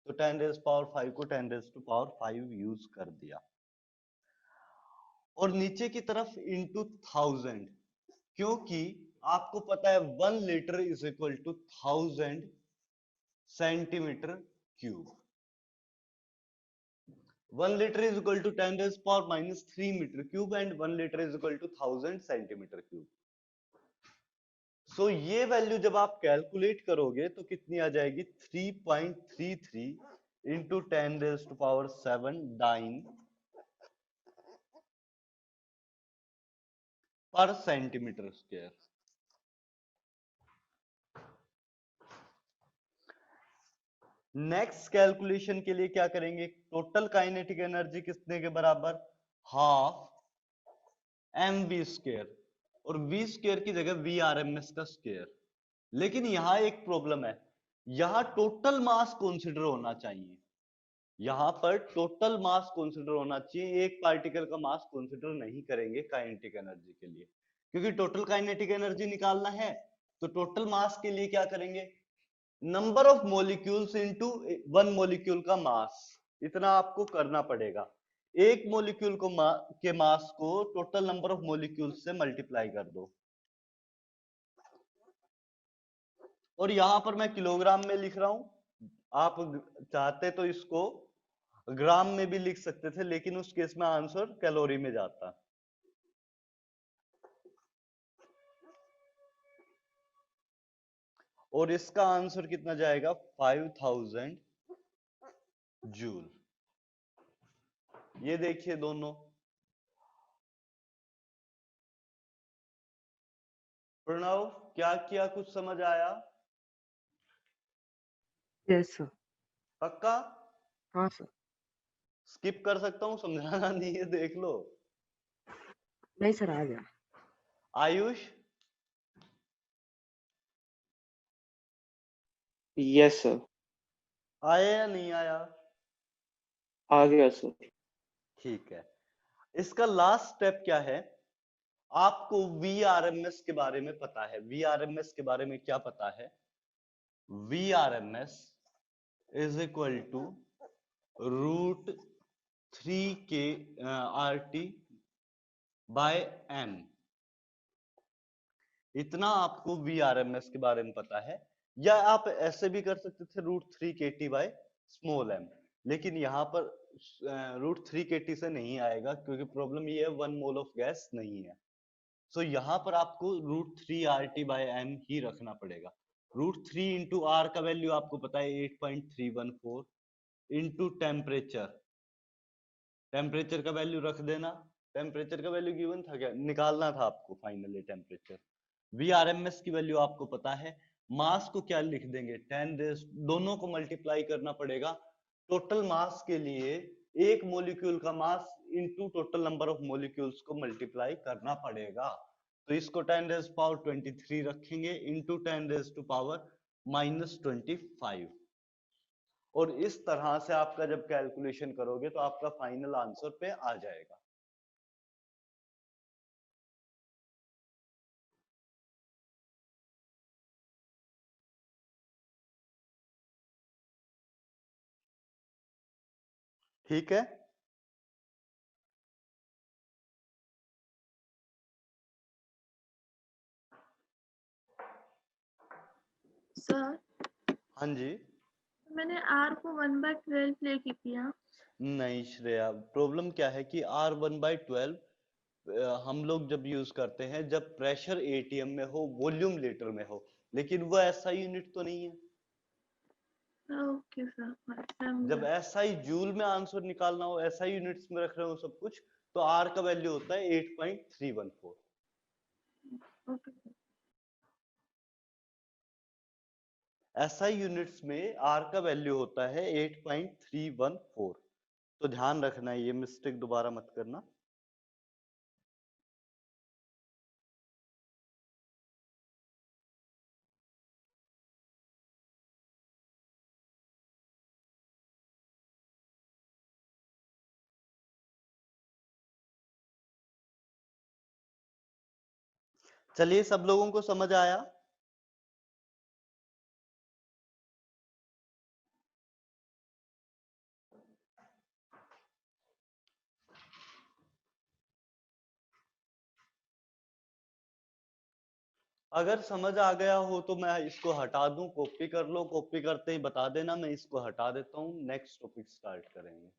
तो 10⁻5 को 10⁻5 यूज कर दिया। और नीचे की तरफ इंटू 1000, क्योंकि आपको पता है 1 litre is equal to 1000 centimetre cube. 1 litre is equal to 10⁻³ metre cube and 1 litre is equal to 1000 centimetre cube. So ये वैल्यू जब आप कैलकुलेट करोगे तो कितनी आ जाएगी? 3.33 इंटू 10⁻7 डाइन पर सेंटीमीटर स्क्वायर। नेक्स्ट कैलकुलेशन के लिए क्या करेंगे? टोटल काइनेटिक एनर्जी कितने के बराबर? हाफ mv स्क्वायर, और v स्क्वायर की जगह VRMS का स्क्वायर। लेकिन यहां एक प्रॉब्लम है, यहां टोटल मास कंसीडर होना चाहिए, यहां पर टोटल मास कंसीडर होना चाहिए, एक पार्टिकल का मास कंसीडर नहीं करेंगे काइनेटिक एनर्जी के लिए, क्योंकि टोटल काइनेटिक एनर्जी निकालना है तो टोटल मास के लिए क्या करेंगे? Number of molecules into 1 molecule का मास, इतना आपको करना पड़ेगा। एक मॉलिक्यूल को के मास को टोटल नंबर ऑफ मॉलिक्यूल्स से मल्टीप्लाई कर दो। और यहां पर मैं किलोग्राम में लिख रहा हूं, आप चाहते तो इसको ग्राम में भी लिख सकते थे, लेकिन उस केस में आंसर कैलोरी में जाता। और इसका आंसर कितना जाएगा? 5000 जूल। ये देखिए दोनों, प्रणव क्या किया, कुछ समझ आया? Yes sir. पक्का? हाँ सर। स्किप कर सकता हूँ, समझाना नहीं है, देख लो। नहीं सर, आ गया। Ayush yes sir. आया या नहीं आया? आ गया सर। ठीक है, इसका लास्ट स्टेप क्या है? आपको VRMS के बारे में पता है। VRMS के बारे में क्या पता है? VRMS is equal to √3 RT by M। इतना आपको VRMS के बारे में पता है, या आप ऐसे भी कर सकते थे √3 KT बाय स्मॉल m, लेकिन यहाँ पर √3 KT से नहीं आएगा क्योंकि प्रॉब्लम ये है 1 मोल ऑफ गैस नहीं है। सो यहाँ पर आपको √3 RT बाय m ही रखना पड़ेगा। √3 इंटू R का वैल्यू आपको पता है 8.314 इंटू टेम्परेचर। टेम्परेचर का वैल्यू रख देना। टेम्परेचर का वैल्यू गिवन था क्या? निकालना था आपको फाइनली टेम्परेचर। VRMS की वैल्यू आपको पता है। मास को क्या लिख देंगे? 10 रेज, दोनों को मल्टीप्लाई करना पड़ेगा। टोटल मास के लिए एक मोलिक्यूल का mass into total number of molecules को मल्टीप्लाई करना पड़ेगा। तो इसको 10⁻23 रखेंगे इनटू 10⁻⁻25, और इस तरह से आपका जब कैलकुलेशन करोगे तो आपका फाइनल आंसर पे आ जाएगा। ठीक है, सर हाँ जी। मैंने R को 1/12 लेके किया। नहीं श्रेया, प्रॉब्लम क्या है कि R1/12 हम लोग जब यूज करते हैं जब प्रेशर ATM में हो, वॉल्यूम लीटर में हो, लेकिन वो ऐसा यूनिट तो नहीं है। ओके सर, जब समझा। SI जूल में आंसर निकालना हो, SI यूनिट्स में रख रहे हो सब कुछ, तो R का वैल्यू होता है 8.314। Okay sir. SI यूनिट्स में R का वैल्यू होता है 8.314। तो ध्यान रखना है, ये मिस्टेक दोबारा मत करना। चलिए, सब लोगों को समझ आया? अगर समझ आ गया हो तो मैं इसको हटा दूं, कॉपी कर लो, कॉपी करते ही बता देना, मैं इसको हटा देता हूं, नेक्स्ट टॉपिक स्टार्ट करेंगे।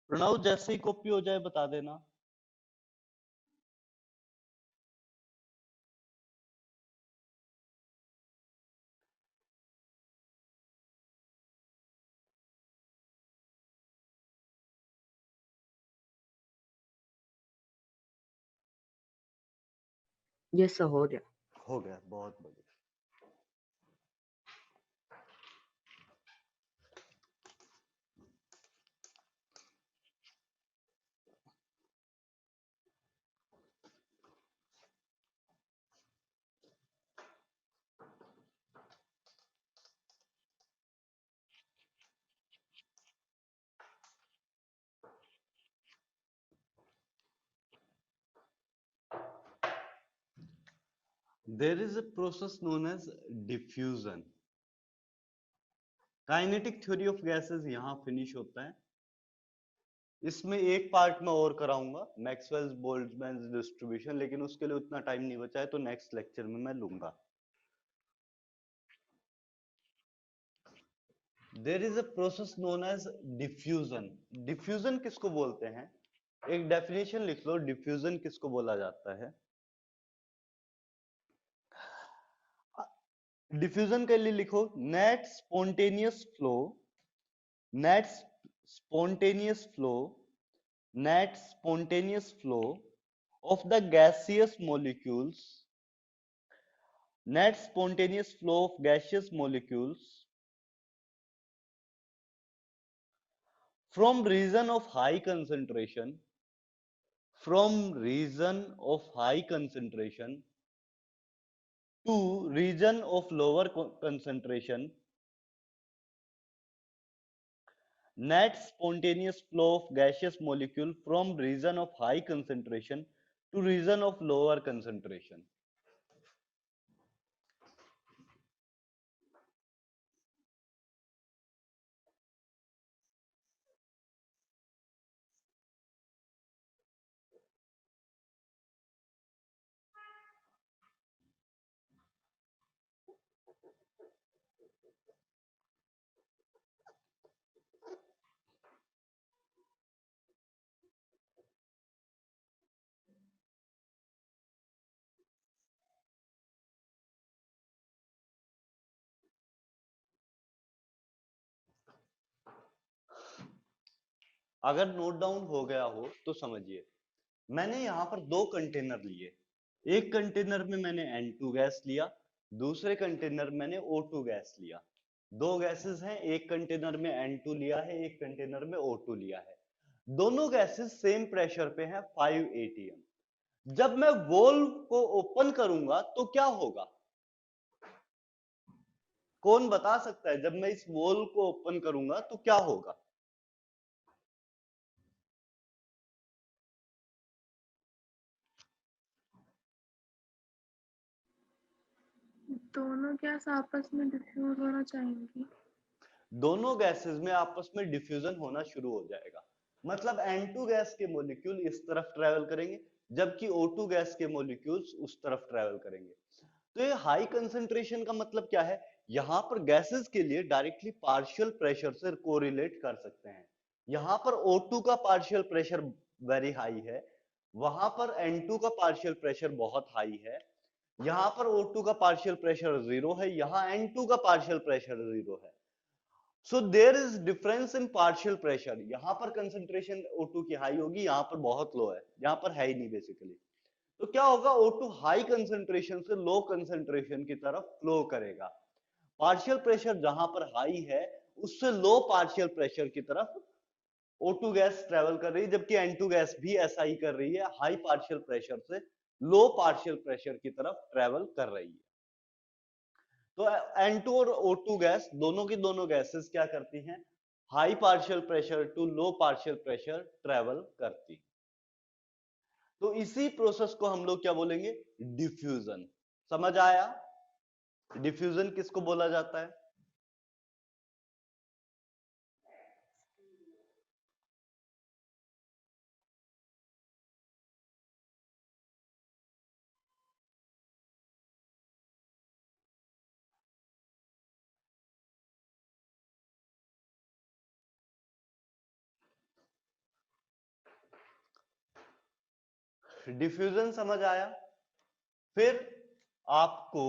प्रणव, जैसे ही कॉपी हो जाए बता देना। यस सर, हो गया। हो गया, बहुत बढ़िया। There is a process known as diffusion. Kinetic theory of gases यहाँ फिनिश होता है। इसमें एक पार्ट में और कराऊंगा, मैक्सवेल्स बोल्ट्जमैन डिस्ट्रीब्यूशन, लेकिन उसके लिए उतना टाइम नहीं बचा है, तो नेक्स्ट लेक्चर में मैं लूंगा। There is a process known as diffusion. Diffusion किसको बोलते हैं? एक डेफिनेशन लिख लो, डिफ्यूजन किसको बोला जाता है। डिफ्यूजन के लिए लिखो net spontaneous flow, net spontaneous flow, net spontaneous flow of the gaseous molecules, net spontaneous flow of gaseous molecules from region of high concentration, from region of high concentration to region of lower concentration, net spontaneous flow of gaseous molecule from region of high concentration to region of lower concentration. अगर note down हो गया हो तो समझिए, मैंने यहां पर दो कंटेनर लिए। एक कंटेनर में मैंने N2 गैस लिया, दूसरे कंटेनर मैंने O2 गैस लिया। दो गैसेस हैं, एक कंटेनर में N2 लिया है, एक कंटेनर में O2 लिया है। दोनों गैसेस सेम प्रेशर पे हैं 5 atm। जब मैं वोल्व को ओपन करूंगा तो क्या होगा? कौन बता सकता है? जब मैं इस वोल्व को ओपन करूंगा तो क्या होगा? दोनों गैस आपस में डिफ्यूज होना चाहेंगी। दोनों गैसेस में आपस में डिफ्यूजन होना शुरू हो जाएगा। मतलब N2 गैस के मॉलिक्यूल इस तरफ ट्रेवल करेंगे, जबकि O2 गैस के मॉलिक्यूल्स उस तरफ ट्रेवल करेंगे। तो ये हाई कंसंट्रेशन का मतलब क्या है? यहां पर गैसेस के लिए डायरेक्टली पार्शियल प्रेशर से कोरिलेट कर सकते हैं। यहां पर O2 का पार्शियल प्रेशर वेरी हाई है, वहां पर N2 का पार्शियल प्रेशर बहुत हाई है। यहां पर O2 का पार्शियल प्रेशर 0 है, यहां N2 का पार्शियल प्रेशर 0 है। So there is difference in partial pressure. यहां पर कंसंट्रेशन O2 की हाई होगी, यहां पर बहुत लो है, यहां पर है ही नहीं बेसिकली। तो क्या होगा? O2 हाई कंसंट्रेशन से लो कंसंट्रेशन की तरफ फ्लो करेगा। पार्शियल प्रेशर जहां पर हाई है उससे लो पार्शियल प्रेशर की तरफ O2 गैस ट्रेवल कर रही है, जबकि N2 गैस भी ऐसा ही कर रही है, हाई पार्शियल प्रेशर से लो पार्शियल प्रेशर की तरफ ट्रेवल कर रही है। तो N2 और O2 गैस दोनों की दोनों गैसेस क्या करती हैं? High partial pressure to low partial pressure travel करती। तो इसी प्रोसेस को हम लोग क्या बोलेंगे? डिफ्यूजन। समझ आया? डिफ्यूजन किसको बोला जाता है? डिफ्यूजन समझ आया? फिर आपको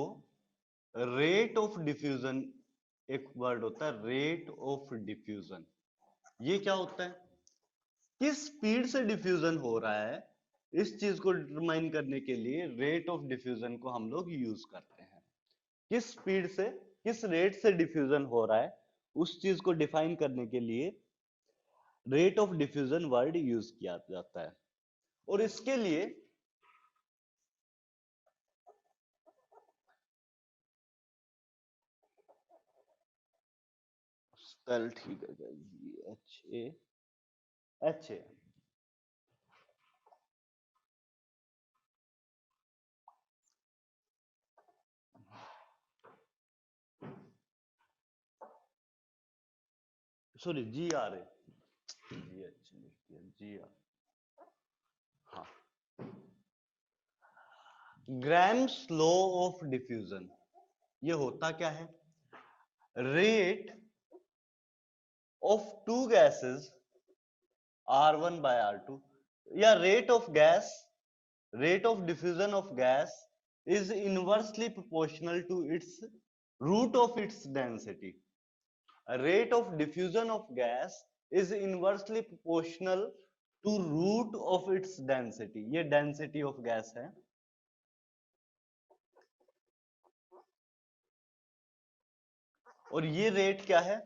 रेट ऑफ डिफ्यूजन, एक वर्ड होता है रेट ऑफ डिफ्यूजन। ये क्या होता है? किस स्पीड से डिफ्यूजन हो रहा है, इस चीज को डिटरमाइन करने के लिए रेट ऑफ डिफ्यूजन को हम लोग यूज करते हैं। किस स्पीड से, किस रेट से डिफ्यूजन हो रहा है, उस चीज को डिफाइन करने के लिए rate of diffusion word use किया जाता है। और इसके लिए स्पेल ठीक है, GHA सॉरी GRA, GR, हाँ। ग्राम्स लॉ ऑफ डिफ्यूजन, ये होता क्या है? Rate of two gases R1 by R2, या rate of diffusion of gas is inversely proportional to its root of its density. A rate of diffusion of gas is inversely proportional to root of its density. ये density of gas है. और ये rate क्या है?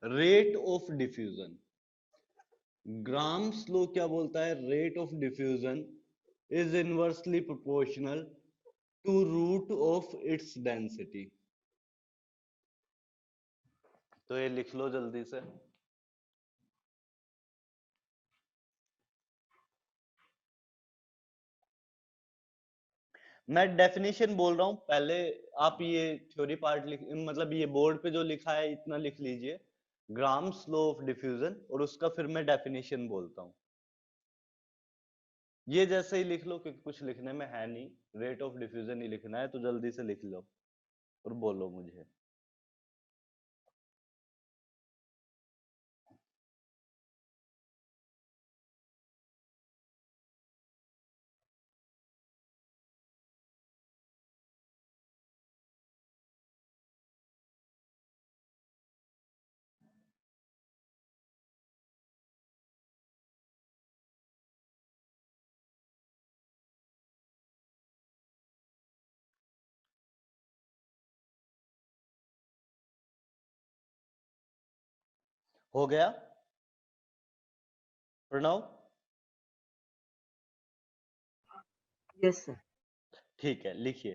Rate of diffusion. Graham's law क्या बोलता है? Rate of diffusion is inversely proportional to root of its density. तो ये लिख लो जल्दी से. मैं डेफिनेशन बोल रहा हूं, पहले आप ये थ्योरी पार्ट मतलब ये बोर्ड पे जो लिखा है इतना लिख लीजिए, ग्राम्स लॉ ऑफ डिफ्यूजन, और उसका फिर मैं डेफिनेशन बोलता हूं. ये जैसे ही लिख लो, क्योंकि कुछ लिखने में है नहीं, रेट ऑफ डिफ्यूजन ही लिखना है, तो जल्दी से लिख लो और बोलो मुझे. हो गया प्रणव? Yes, sir. ठीक है, लिखिए.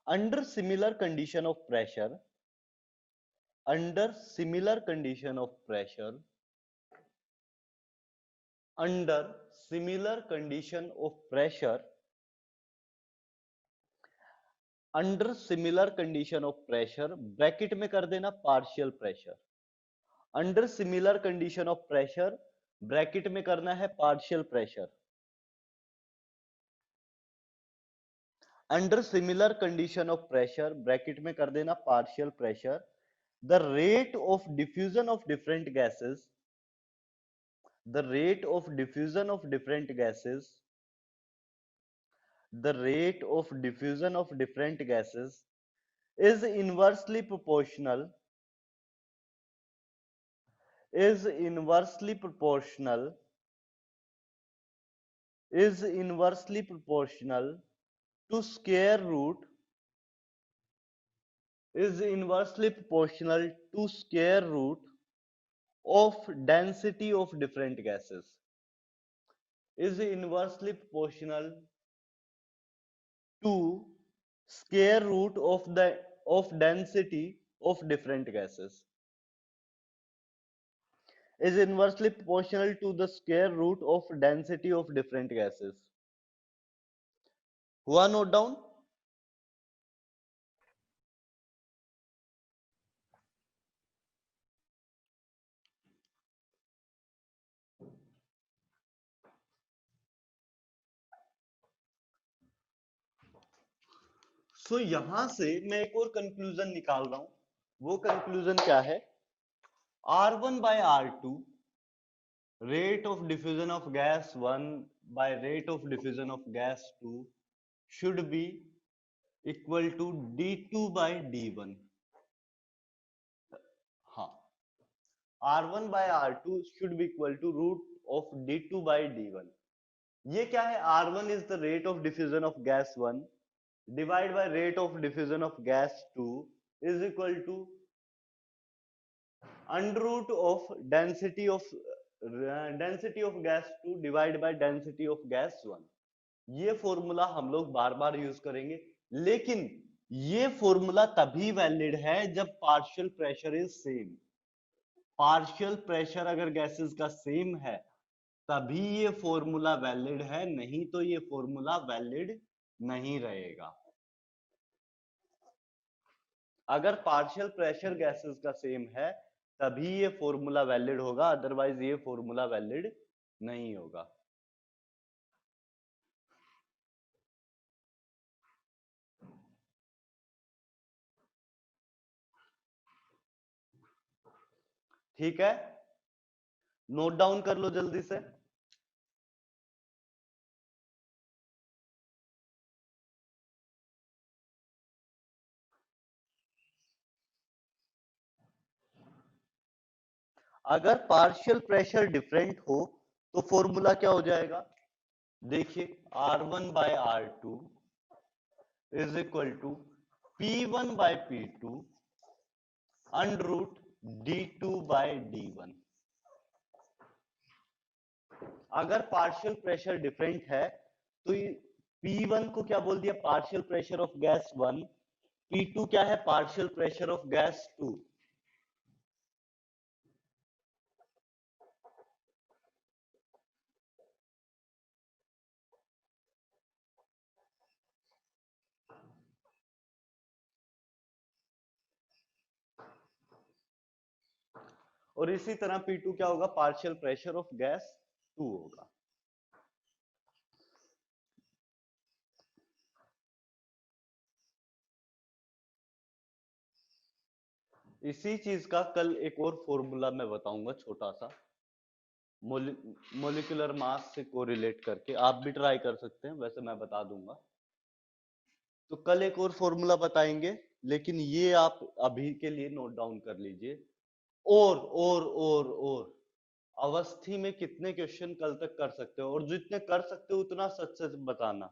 Under similar condition of pressure, under similar condition of pressure, under similar condition of pressure, under similar condition of pressure, bracket में कर देना partial pressure. Under similar condition of pressure, bracket में करना है partial pressure. Under similar condition of pressure, bracket में कर देना partial pressure, the rate of diffusion of different gases, the rate of diffusion of different gases, the rate of diffusion of different gases is inversely proportional, is inversely proportional, is inversely proportional to square root, is inversely proportional to square root of density of different gases, is inversely proportional to square root of density of different gases, is inversely proportional to the square root of density of different gases. हुआ note down? सो यहां से मैं एक और conclusion निकाल रहा हूं. वो कंक्लूजन क्या है? R1 by R2, rate of diffusion of gas 1 by rate of diffusion of gas 2 should be equal to D2 by D1. हाँ, R1 by R2 should be equal to root of D2 by D1. ये क्या है? R1 is the rate of diffusion of gas 1 divided by rate of diffusion of gas 2 is equal to under root of density of gas 2 divided by density of gas 1. ये formula हम लोग बार बार use करेंगे, लेकिन ये formula तभी valid है जब partial pressure is same. Partial pressure अगर गैसेस का सेम है तभी ये फॉर्मूला वैलिड है, नहीं तो ये फॉर्मूला वैलिड नहीं रहेगा. अगर पार्शियल प्रेशर गैसेस का सेम है तभी ये फॉर्मूला वैलिड होगा, अदरवाइज ये फॉर्मूला वैलिड नहीं होगा. ठीक है? नोट डाउन कर लो जल्दी से। अगर पार्शियल प्रेशर डिफरेंट हो तो फॉर्मूला क्या हो जाएगा? देखिए, R1/R2 is equal to P1/P2 √D2/D1। अगर पार्शियल प्रेशर डिफरेंट है तो P1 को क्या बोल दिया? Partial pressure of gas 1। P2 क्या है? Partial pressure of gas 2। और इसी तरह P2 क्या होगा? पार्शियल प्रेशर ऑफ गैस 2 होगा। इसी चीज का कल एक और फॉर्मूला मैं बताऊंगा, छोटा सा, मोलिकुलर मास से कोरिलेट करके। आप भी ट्राई कर सकते हैं, वैसे मैं बता दूंगा। तो कल एक और फॉर्मूला बताएंगे, लेकिन ये आप अभी के लिए नोट डाउन कर लीजिए। और अवस्थी में कितने क्वेश्चन कल तक कर सकते हो, और जितने कर सकते हो उतना सच सच बताना।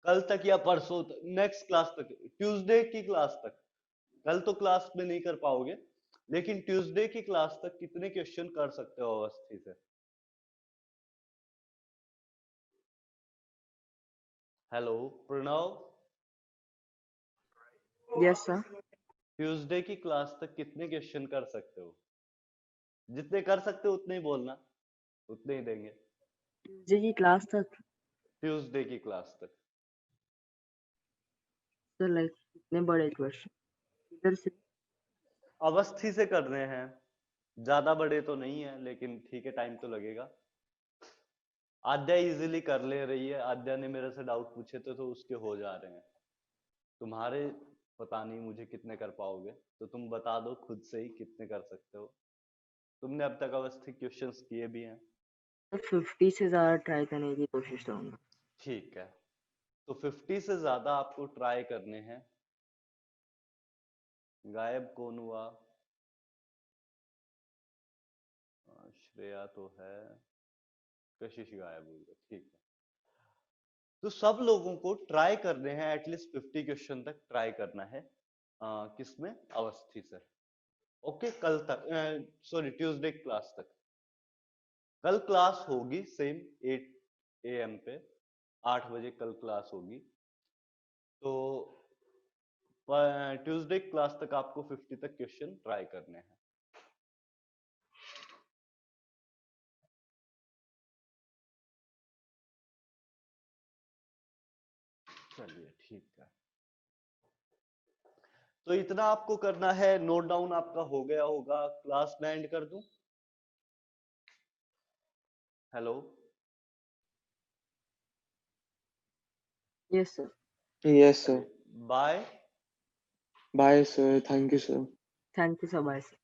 कल तक या परसों तक, नेक्स्ट क्लास तक, ट्यूसडे की क्लास तक। कल तो क्लास में नहीं कर पाओगे, लेकिन ट्यूसडे की क्लास तक कितने क्वेश्चन कर सकते हो अवस्थी से? Hello Pranav, Yes, sir. Tuesday की क्लास तक कितने क्वेश्चन कर सकते हो? जितने कर सकते हो उतने ही बोलना, उतने ही देंगे। जी की क्लास तक ट्यूसडे की क्लास तक। तो लाइक कितने बड़े क्वेश्चन इधर से? अवस्थी से करने हैं, ज्यादा बड़े तो नहीं है, लेकिन ठीक है, टाइम तो लगेगा। आद्या इजीली कर ले रही है, आद्या ने मेरे से डाउट पूछे थे तो उसके हो जा रहे हैं। तुम्हारे पता नहीं मुझे कितने कर पाओगे, तो तुम बता दो खुद से ही कितने कर सकते हो। तुमने अब तक अवस्थी क्वेश्चंस किए भी हैं। तो 50 से ज्यादा ट्राई करने की कोशिश करूंगा। ठीक है, तो 50 से ज्यादा आपको ट्राई करने हैं। गायब कौन हुआ? श्रेया तो है, कशिश गायब हुई है, ठीक है। तो सब लोगों को ट्राई करने हैं, एटलीस्ट 50 क्वेश्चन तक ट्राई करना है। किसमें? अवस्थी से। ओके, कल तक, सॉरी ट्यूसडे क्लास तक। कल क्लास होगी सेम 8 AM पे, 8 बजे कल क्लास होगी। तो ट्यूसडे क्लास तक आपको 50 तक क्वेश्चन ट्राई करने हैं। चलिए ठीक है, तो इतना आपको करना है। नोट डाउन आपका हो गया होगा। क्लास में एंड कर दूं? Hello, yes sir. Yes, sir. Bye. Bye, sir. Thank you, sir. Thank you sir, bye sir.